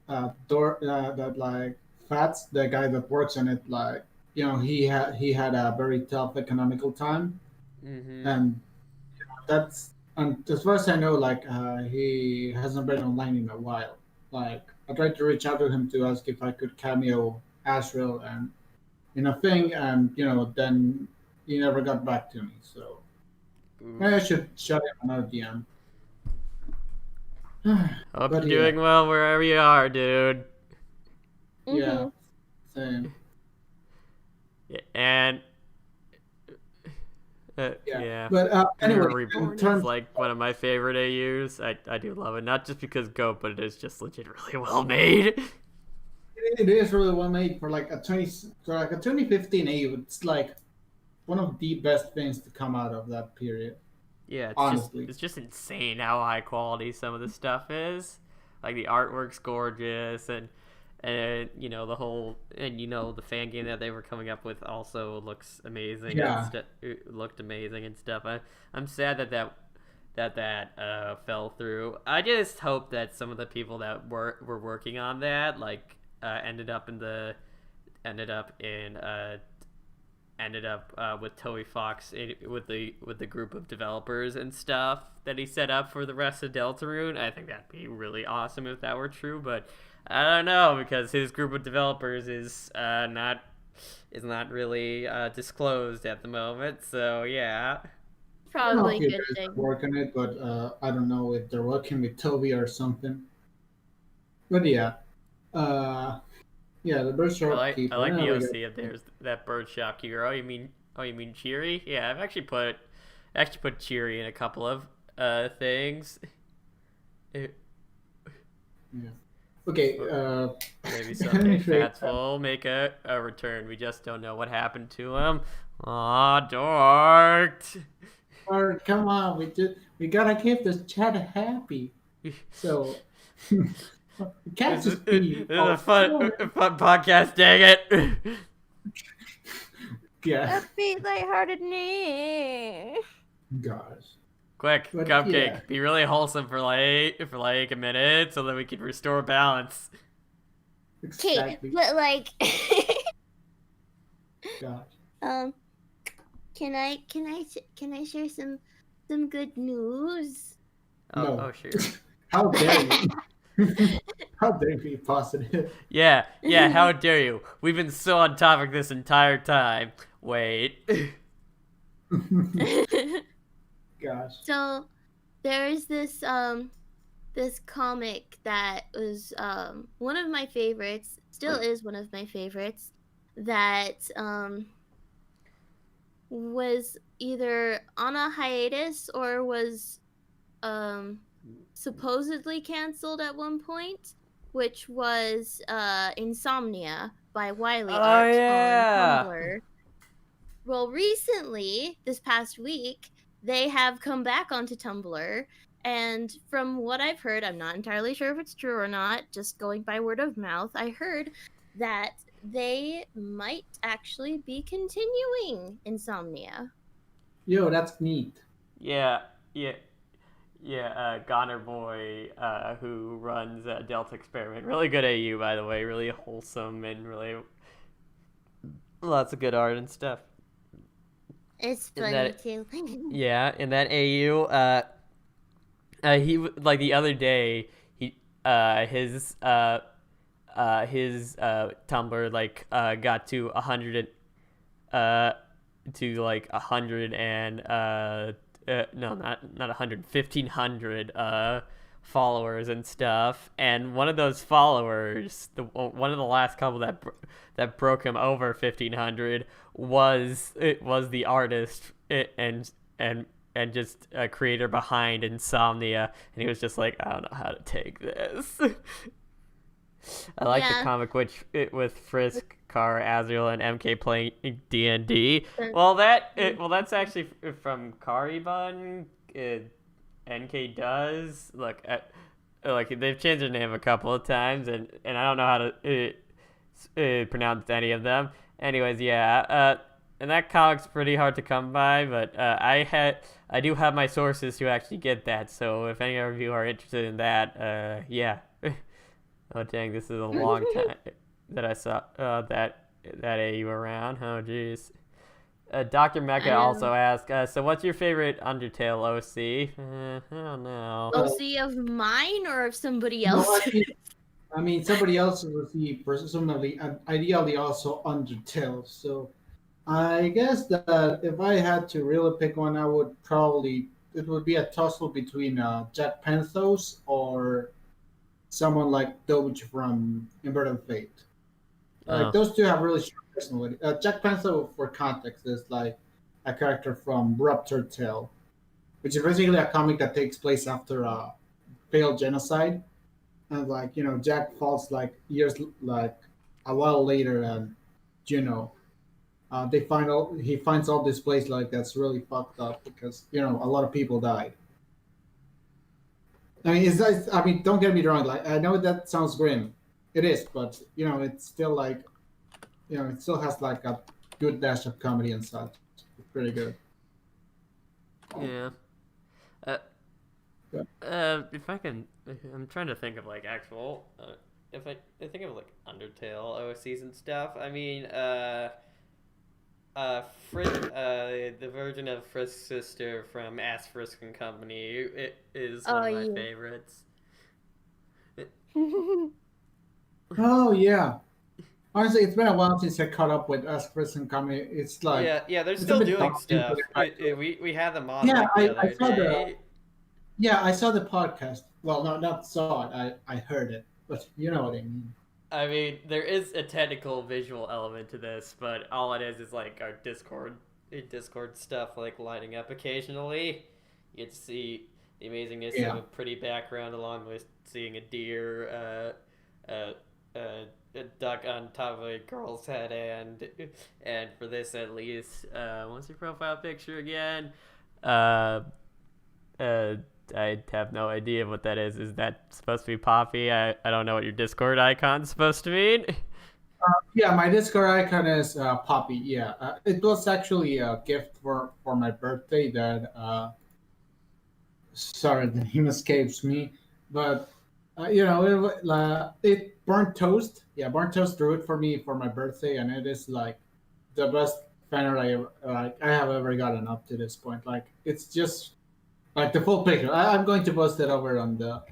that like Fats, the guy that works on it, like he had a very tough economical time, Mm-hmm. and and as far as I know, like he hasn't been online in a while. Like I tried to reach out to him to ask if I could cameo Asheville and in a thing, and then he never got back to me. So maybe I Oof. should shut him another DM. Hope But you're yeah, doing well wherever you are, dude. yeah, Mhm. same. Yeah, and Yeah, yeah, but Dream anyway, in Reborn is terms, like one of my favorite AUs. I do love it, not just because Goat, but it is just legit really well made. it is really well made for like a 2015 AU. It's like one of the best things to come out of that period. Yeah, Honestly, it's just insane how high quality some of the stuff is. Like the artwork's gorgeous, and the whole and the fan game that they were coming up with also looks amazing and yeah. it looked amazing and stuff. I'm sad that fell through. I just hope that some of the people that were working on that ended up with Toby Fox with the group of developers and stuff that he set up for the rest of Deltarune. I think that'd be really awesome if that were true, but I don't know because his group of developers is not really disclosed at the moment. So yeah. I don't know Probably if a you good guys are thing. working it, but I don't know if they're working with Toby or something. But yeah, yeah, the bird I shopkeeper. like the we OC got- if there's that bird shopkeeper. You mean Cheery? Yeah, I've actually put Cheery in a couple of things. Yeah. Okay. Maybe someday Fats will make a return. We just don't know what happened to him. Aw, dorked. Or come on, we gotta keep this chat happy. So we can't This just be is a fun podcast, dang it. yeah. Upbeat, lighthearted me. Gosh. Quick, But Cupcake, yeah. be really wholesome for like a minute so that we can restore balance. Okay, Exactly. but like, Gosh. can I share some good news? No. Sure. How dare you? How dare you be positive? Yeah, how dare you? We've been so on topic this entire time. Wait. Gosh. So there's this comic that was one of my favorites, still is one of my favorites, that was either on a hiatus or was supposedly canceled at one point, which was Insomnia by Wiley Art yeah. on Tumblr. Well, recently, this past week, they have come back onto Tumblr, and from what I've heard, I'm not entirely sure if it's true or not, just going by word of mouth, I heard that they might actually be continuing Insomnia. Yo, that's neat. Yeah. Goner Boy, who runs Delta Experiment. Really good AU, by the way. Really wholesome and really lots of good art and stuff. It's In funny that- too. Yeah, in that AU, he like the other day, his Tumblr got to 100 to like 100 and no, not 100, 1,500 followers and stuff, and one of those followers, one of the last couple that broke him over 1,500 was the artist and just a creator behind Insomnia, and he was just like, I don't know how to take this. I like the comic with Frisk, Kara, Azrael, and MK playing D&D. Well, that's actually from Karibun. NK does look at they've changed their name a couple of times, and I don't know how to pronounce any of them. Anyways, yeah, and that comic's pretty hard to come by, but I do have my sources to actually get that. So if any of you are interested in that, yeah. Oh dang, this is a long time that I saw that AU around. Oh jeez. Dr. Mecha also asked, so what's your favorite Undertale OC? I don't know. OC of mine or of somebody No, else? I mean somebody else would be presumably and ideally also Undertale. So I guess that if I had to really pick one, it would be a tussle between Jack Penthos or someone like Doge from Inverted Fate. Those two have really strong personality. Jack Penthos, for context, is like a character from Ruptured Tale, which is basically a comic that takes place after a failed genocide, and Jack falls like a while later, and he finds all this place that's really fucked up because a lot of people died. I mean, don't get me wrong. Like, I know that sounds grim. It is, but it's still it still has like a good dash of comedy and such. It's pretty good. Yeah. If I can, I'm trying to think of like actual. If I think of like Undertale OCs and stuff. I mean, the version of Frisk's sister from Ask Frisk and Company, it is one Oh, of my yeah. favorites. Oh yeah. Honestly, it's been a while since I caught up with Ask Chris and Comedy. It's like Yeah, they're it's a still bit doing daunting to stuff. get back to it. We had them on Yeah, like the I other saw the day. I saw the podcast. Well, no, not saw it. I heard it, but you know what I mean. I mean, there is a technical visual element to this, but all it is like our Discord stuff like lighting up occasionally. You get to see the amazingness of Yeah. a pretty background along with seeing a deer, a duck on top of a girl's head, and for this at least, what's your profile picture again? Uh, uh, I have no idea what that is. Is that supposed to be Poppy? I don't know what your Discord icon's supposed to mean. Yeah, my Discord icon is Poppy. Yeah, it was actually a gift for my birthday that sorry, the name escapes me, but it burnt toast. Yeah, burnt toast drew it for me for my birthday, and it is like the best banner I have ever gotten up to this point. Like it's just like the full picture. I'm going to post it over on the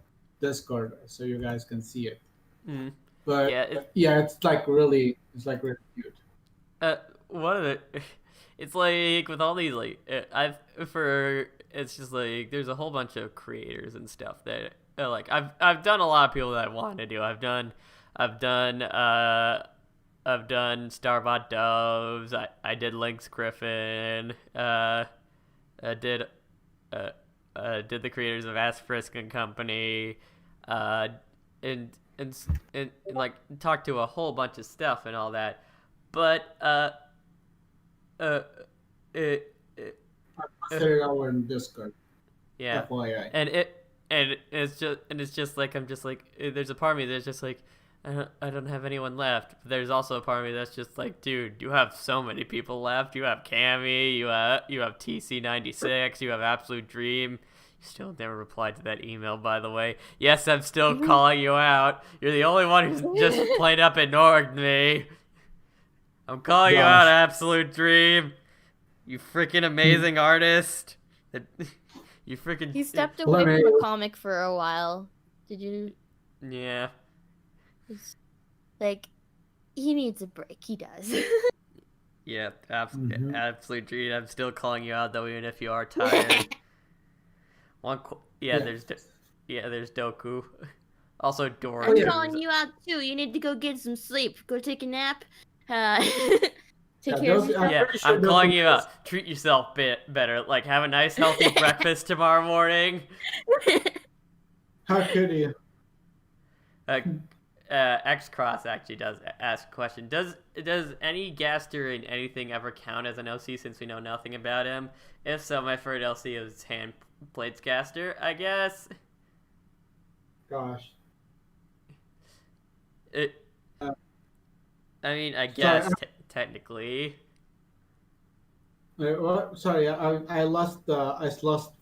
Discord so you guys can see it. Mm. But Yeah, yeah, it's really cute. uh, one of the, it's like with all these like it's just like there's a whole bunch of creators and stuff that like I've done a lot of people that I want to do. I've done Starbot Doves. I did Lynx Griffin. I did the creators of Ask Frisk and Company, uh, and, and like talked to a whole bunch of stuff and all that, but uh, it, Set it over in Discord. yeah, FYI. and it's just like I'm just like there's a part of me that's just like I don't have anyone left. There's also a part of me that's just like, dude, you have so many people left. You have Cammy, you have TC96, you have Absolute Dream. You still never replied to that email, by the way. Yes, I'm still calling you out. You're the only one who's just plain up ignored me. I'm calling you out, Absolute Dream. You freaking amazing artist. You freaking. He stepped away from a comic for a while. Did you? Yeah. Like, he needs a break. He does. Yeah, absolute dream. I'm still calling you out though, even if you are tired. There's Doku. Also Dora. I'm calling you out too. You need to go get some sleep. Go take a nap. Take care of yourself. Yeah, I'm calling you out. Treat yourself better. Like, have a nice, healthy breakfast tomorrow morning. How could you? X Cross actually does ask a question. Does any Gaster in anything ever count as an LC since we know nothing about him? If so, my favorite LC is Hand Plates Gaster, I guess. Gosh. I mean, I guess technically. What? Sorry, I lost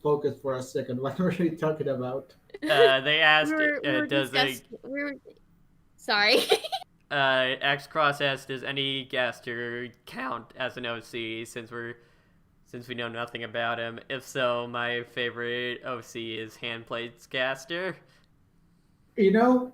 focus for a second. What were you talking about? They asked, Sorry. X Cross asked, does any Gaster count as an OC since we know nothing about him? If so, my favorite OC is Hand Plates Gaster. You know,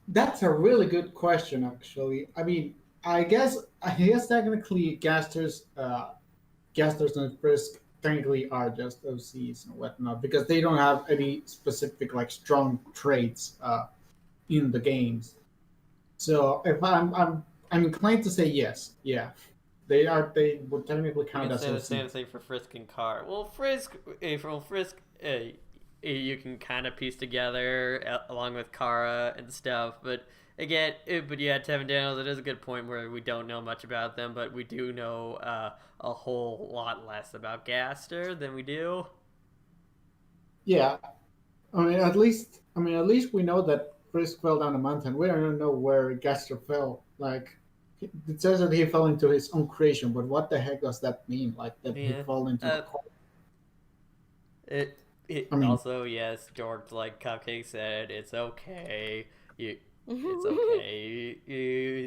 that's a really good question, actually. I mean, I guess technically Gasters and Frisk technically are just OCs and whatnot because they don't have any specific like strong traits in the games. So if I'm inclined to say yes, yeah, they would technically count as the same thing for Frisk and Car. Well, Frisk, you can kind of piece together along with Kara and stuff, but again, Tevin Daniels, it is a good point where we don't know much about them, but we do know a whole lot less about Gaster than we do. Yeah, I mean, at least we know that Frisk fell down a mountain. We don't know where Gaster fell. Like, it says that he fell into his own creation, but what the heck does that mean? Like that he fell into the I mean, Also, yes, George, like Cupcake said, it's okay. It's okay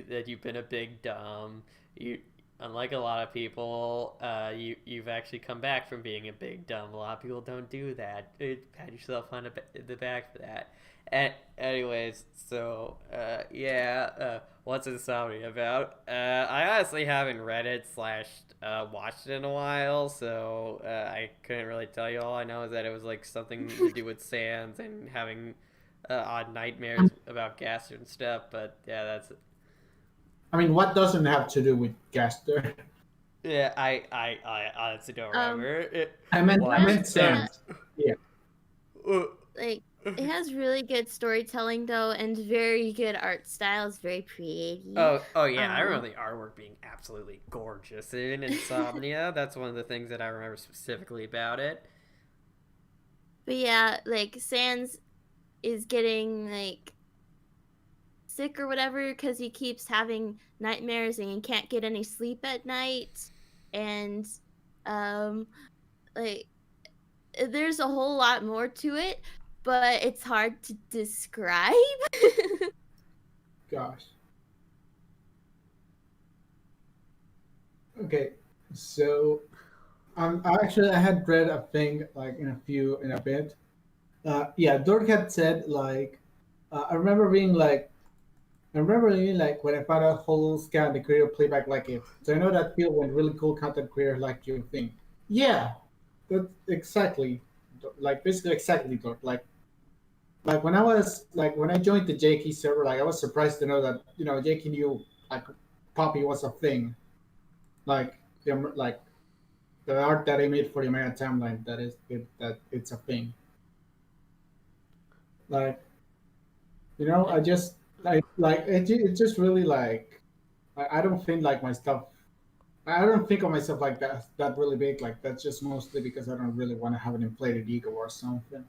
that you've been a big dumb. You, unlike a lot of people, you've actually come back from being a big dumb. A lot of people don't do that. Pat yourself on the back for that. And anyways, so yeah, what's Insomnia about? I honestly haven't read it slash watched it in a while, so I couldn't really tell you. All I know is that it was like something to do with sands and having odd nightmares about gas and stuff. But yeah, that's I mean, what doesn't have to do with Gaster? yeah. I honestly don't remember it. I meant Sans. Yeah. Like, it has really good storytelling though, and very good art style. It's very pretty. Oh yeah, I remember the artwork being absolutely gorgeous in Insomnia. That's one of the things that I remember specifically about it. But yeah, like Sans is getting like sick or whatever because he keeps having nightmares and he can't get any sleep at night, and like there's a whole lot more to it, but it's hard to describe. Gosh. Okay, so I had read a thing like in a bit. Yeah, Dork had said like I remember being like when I found out whole scan the creator playback like it. So I know that feel when really cool content creators like you think. Yeah, that's exactly like basically exactly Dork. Like when I joined the JK server, like I was surprised to know that JK knew like Poppy was a thing. Like like the art that I made for the Mega timeline that it's a thing. Like I just like it's just really like I don't think like my stuff. I don't think of myself like that really big. Like that's just mostly because I don't really want to have an inflated ego or something.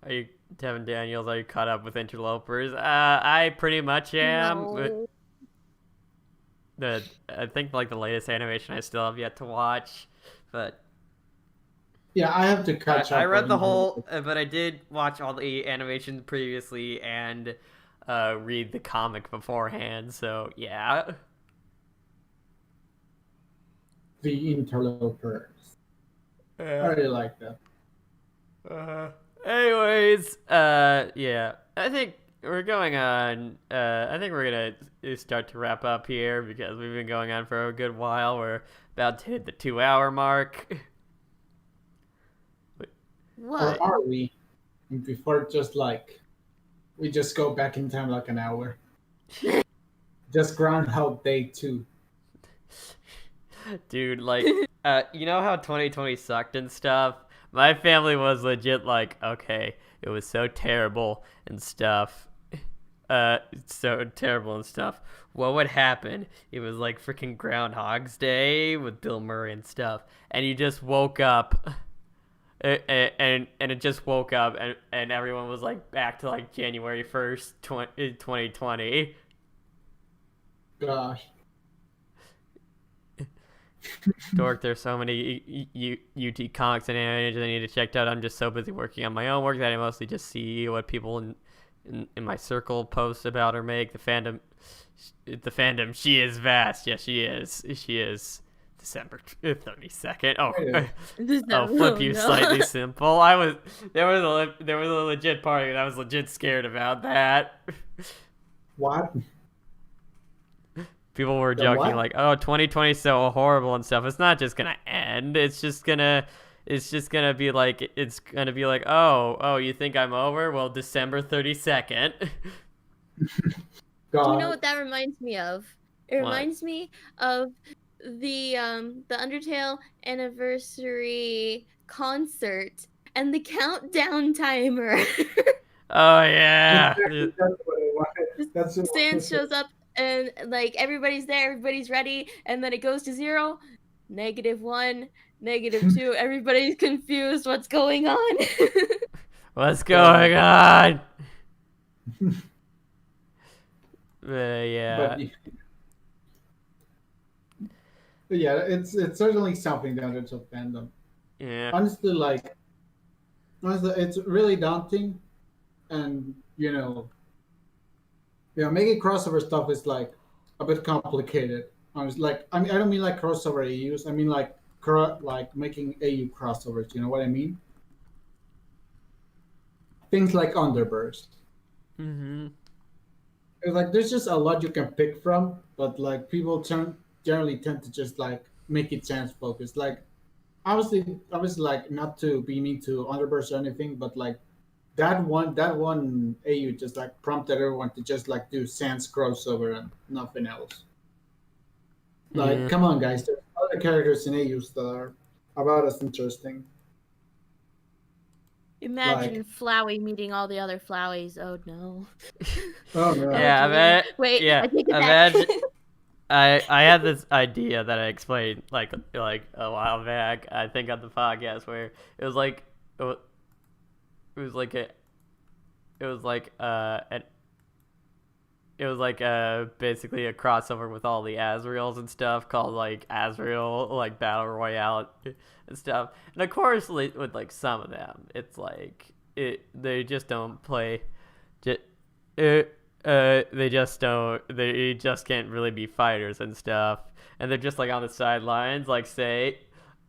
Are you Devin Daniels? Are you caught up with Interlopers? I pretty much am. No. I think like the latest animation I still have yet to watch, but Yeah, I have to catch up. I read on the whole, but I did watch all the animations previously and read the comic beforehand. So yeah. the interlopers. I really like that. Anyways, yeah, I think we're going on. I think we're gonna start to wrap up here because we've been going on for a good while. We're about to hit the 2-hour mark. What? Or are we? Before just like we just go back in time like an hour. Just Groundhog Day 2. Dude, like, you know how 2020 sucked and stuff? My family was legit like, okay, it was so terrible and stuff. So terrible and stuff. What would happen? It was like freaking Groundhog's Day with Bill Murray and stuff. And you just woke up. And it just woke up and everyone was like back to like January 1st, 2020. Gosh. Dork, there's so many UT comics and animators I need to check out. I'm just so busy working on my own work that I mostly just see what people in my circle post about or make. The fandom, she is vast. Yes, she is. She is. December 32nd. Oh, flip you slightly simple. There was a legit party and I was legit scared about that. What? People were joking like, "Oh, 2020 is so horrible and stuff." It's not just gonna end. It's just gonna be like, oh, you think I'm over? Well, December 32nd. Do you know what that reminds me of? It reminds me of the Undertale anniversary concert and the countdown timer. Oh yeah. Sans shows up and like everybody's there, everybody's ready, and then it goes to 0, -1, -2. Everybody's confused. What's going on? What's going on? Yeah. But yeah, it's certainly something that it's a fandom. Yeah. Honestly, honestly, it's really daunting, and making crossover stuff is like a bit complicated. Honestly, like I mean, I don't mean like crossover AUs. I mean like like making AU crossovers. You know what I mean? Things like Underburst. Mm-hmm. It's like there's just a lot you can pick from, but like people generally tend to just like make it chance focused. Like obviously, like not to be mean to Underburst or anything, but like that one AU just like prompted everyone to just like do Sans crossover and nothing else. Like, Yeah. come on, guys, there's other characters in AUs that are about as interesting. Imagine Like, Flowey meeting all the other Flowies. Oh no. oh no, Yeah, I dear. bet. Wait, Yeah, I take it imagine. back. I had this idea that I explained like a while back. I think on the podcast where it was like it was like a it was like an it was like basically a crossover with all the Azraels and stuff called like Azrael like Battle Royale and stuff. And of course with like some of them it's like they just don't play they just don't they just can't really be fighters and stuff. And they're just like on the sidelines like say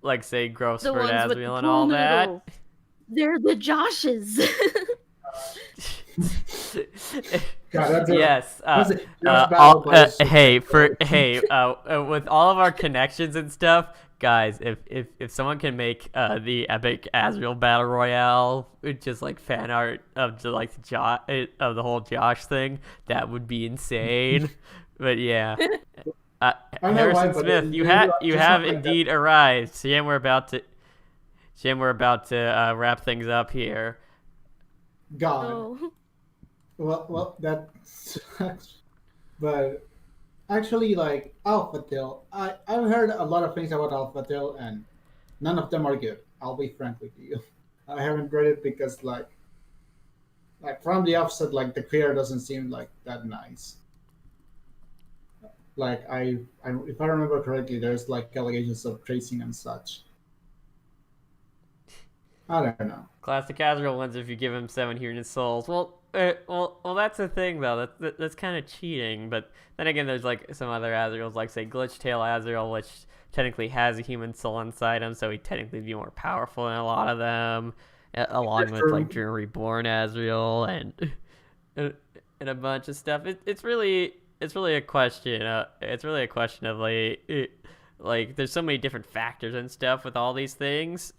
Gross The for ones with the Azrael and pool all noodles. that. They're the Joshes. God, that's Yes. was it just battle by With all of our connections and stuff, guys, if someone can make the epic Azrael battle royale with just like fan art of the like of the whole Josh thing, that would be insane. But yeah. I don't know why, Harrison but Smith, you have indeed arrived. Sam, we're about to wrap things up here. God. Oh. Well, that sucks. But actually, like Alpha Tail, I've heard a lot of things about Alpha Tail, and none of them are good. I'll be frank with you. I haven't read it because like from the offset, like the creator doesn't seem like that nice. Like if I remember correctly, there's like allegations of tracing and such. I don't know. Classic Azrael wins if you give him 7 human souls. Well, that's the thing though. That's kind of cheating. But then again, there's like some other Azraels, like say Glitch Tail Azrael, which technically has a human soul inside him, so he technically be more powerful than a lot of them. Along with like Dream Reborn Azrael and a bunch of stuff. It's really a question. It's really a question of like there's so many different factors and stuff with all these things.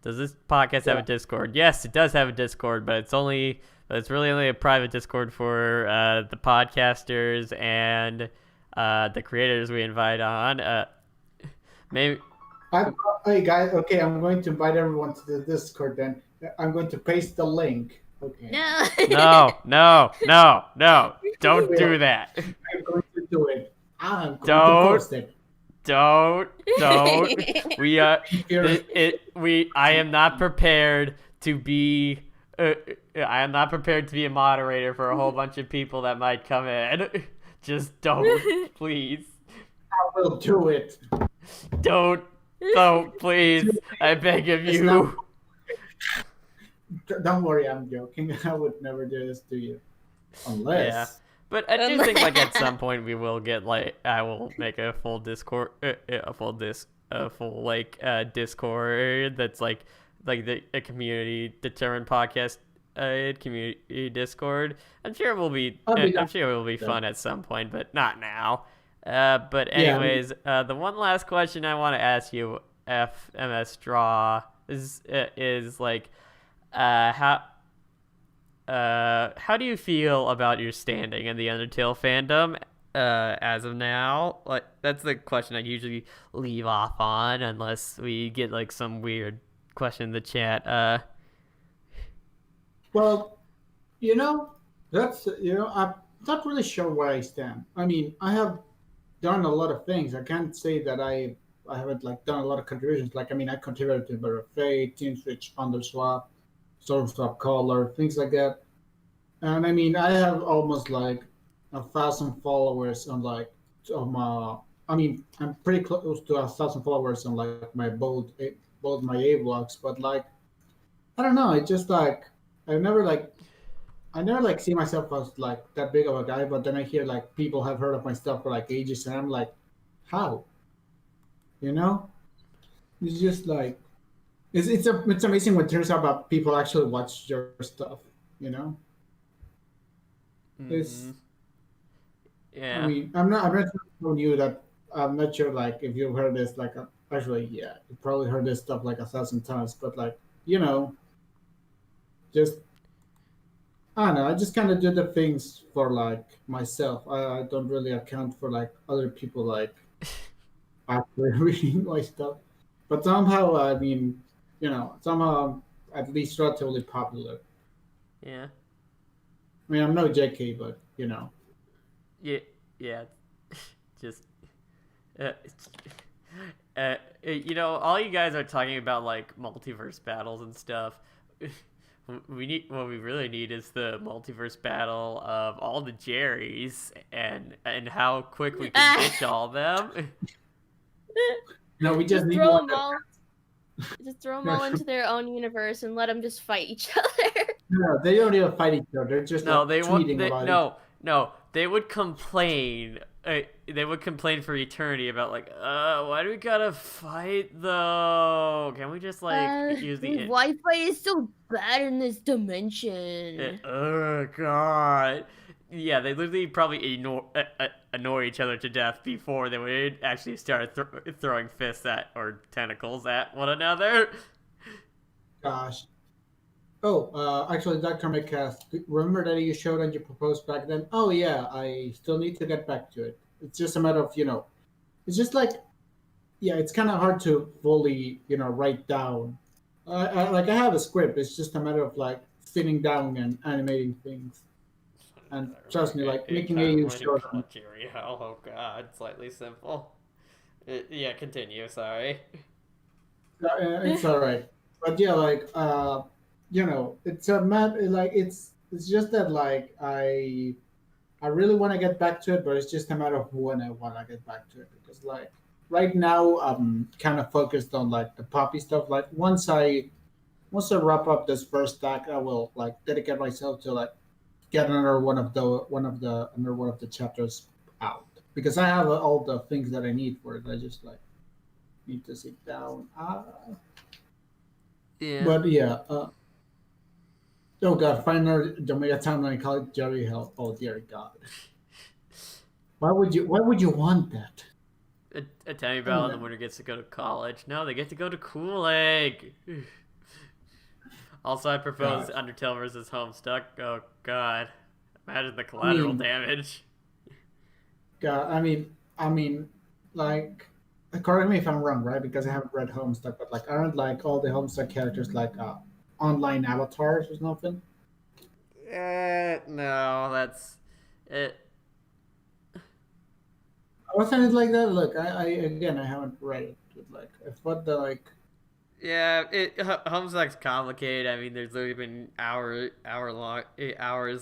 Does this podcast have a Discord? Yes, it does have a Discord, but it's really only a private Discord for the podcasters and the creators we invite on. Maybe. Hey guys, okay, I'm going to invite everyone to the Discord then. I'm going to paste the link. Okay. No. No. Don't do that. I'm going to do it. I'm going to Don't. post it. Don't. I am not prepared to be. I am not prepared to be a moderator for a whole bunch of people that might come in. Just don't, please. I will do it. Don't, please. I beg of you. Don't worry, I'm joking. I would never do this to you. Unless. Yeah. But I do think like at some point we will get like I will make a full Discord, a full Discord that's like a community determined podcast community Discord. I'm sure it will be fun at some point, but not now. But anyways, the one last question I want to ask you, FmsDraw, is like, how do you feel about your standing in the Undertale fandom as of now? Like that's the question I usually leave off on, unless we get like some weird question in the chat. Well, that's I'm not really sure where I stand. I mean, I have done a lot of things. I can't say that I haven't like done a lot of contributions. Like I mean, I contributed to Bird of Fate, Team Switch, UnderSwap, Swap Color, things like that. And I mean, I have almost like 1,000 followers on like I mean, I'm pretty close to 1,000 followers on like my both my A vlogs, but like I don't know. It's just like I've never like I never like see myself as like that big of a guy, but then I hear like people have heard of my stuff for like ages, and I'm like, how? You know? It's just like it's amazing when it turns out about people actually watch your stuff. You know? It's Mm-hmm. I Yeah. mean I'm not telling you that I'm not sure like if you've heard this like actually yeah you probably heard this stuff like 1,000 times, but like you know just I don't know. I just kind of do the things for like myself. I don't really account for like other people like actually reading my stuff. But somehow, I mean, somehow I'm at least relatively popular. Yeah. I mean, I'm no JK, but Yeah. Yeah. Just. It's, all you guys are talking about like multiverse battles and stuff. We need what we really need is the multiverse battle of all the Jerrys and how quick we can ditch all of them. no, we just Just need throw one. them all. Just throw them No, all into their own universe and let them just fight each other. no, they don't even fight each other. They're just No, like they want tweeting they about it. no, they would complain. They would complain for eternity about like, why do we gotta fight though? Can we just like use the Wi-Fi is so bad in this dimension. oh god. Yeah, they literally probably annoy each other to death before they would actually start throwing fists at or tentacles at one another. Gosh. Oh, actually, Dr. McCast, remember that you showed and you proposed back then? Oh yeah, I still need to get back to it. It's just a matter of it's just like yeah, it's kind of hard to fully, write down. Like I have a script. It's just a matter of like sitting down and animating things. And trust me, like making AU Showdown. Oh god, slightly simple. Yeah, continue. Sorry. It's all right. But yeah, like it's a like it's just that like I really want to get back to it, but it's just a matter of when I want to get back to it because like right now I'm kind of focused on like the poppy stuff. Like once I wrap up this first stack, I will like dedicate myself to like get another one of the chapters out because I have all the things that I need for it. I just like need to sit down. Yeah. But yeah. Oh god, finally the mega timeline called Jerry Hell. Oh dear god. Why would you want that? A tiny Oh, battle and the winner gets to go to college. No, they get to go to Cool Egg. Also, I propose God. Undertale versus Homestuck. Oh god, imagine the I collateral mean, damage. God, I mean, like, correct me if I'm wrong, right? Because I haven't read Homestuck, but like, aren't like all the Homestuck characters like online avatars or something? No, that's it. Wasn't it like that? Look, I again, I haven't read it. But like, I thought that like, Yeah, Homestuck's complicated. I mean, there's literally been hours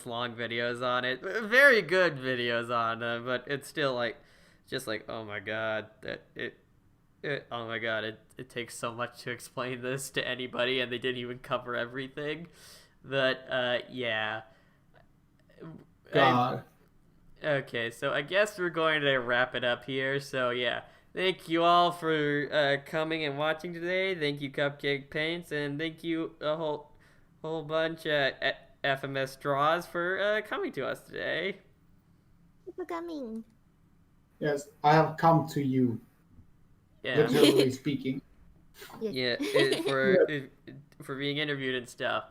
long videos on it. Very good videos on them, but it's still like, just like, oh my god, oh my god, it takes so much to explain this to anybody, and they didn't even cover everything. But yeah. God, Okay, so I guess we're going to wrap it up here. So yeah, thank you all for coming and watching today. Thank you, Cupcake Paints, and thank you a whole bunch FmsDraws for coming to us today. Thank you for coming. yes, I have come to you, Yeah, literally speaking. yeah, for being interviewed and stuff.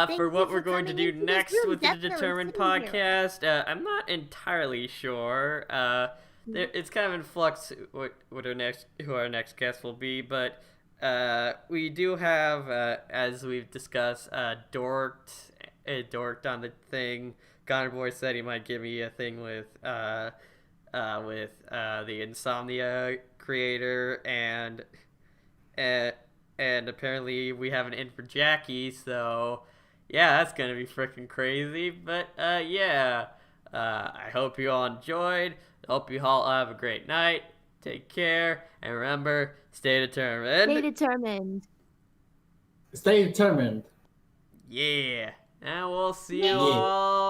Thank For you what for we're going to coming do into this next room, with the definitely Determined sitting here. podcast, I'm not entirely sure. It's kind of in flux who our next guest will be, but we do have, as we've discussed, Dorked on the thing. Gunner Boy said he might give me a thing with the Insomnia creator, and apparently we have an in for Jackie, so yeah, that's gonna be freaking crazy. But yeah, I hope you all enjoyed. Hope you all have a great night. Take care, and remember, stay determined. Stay determined. Stay determined. Yeah. And we'll see you Yeah. all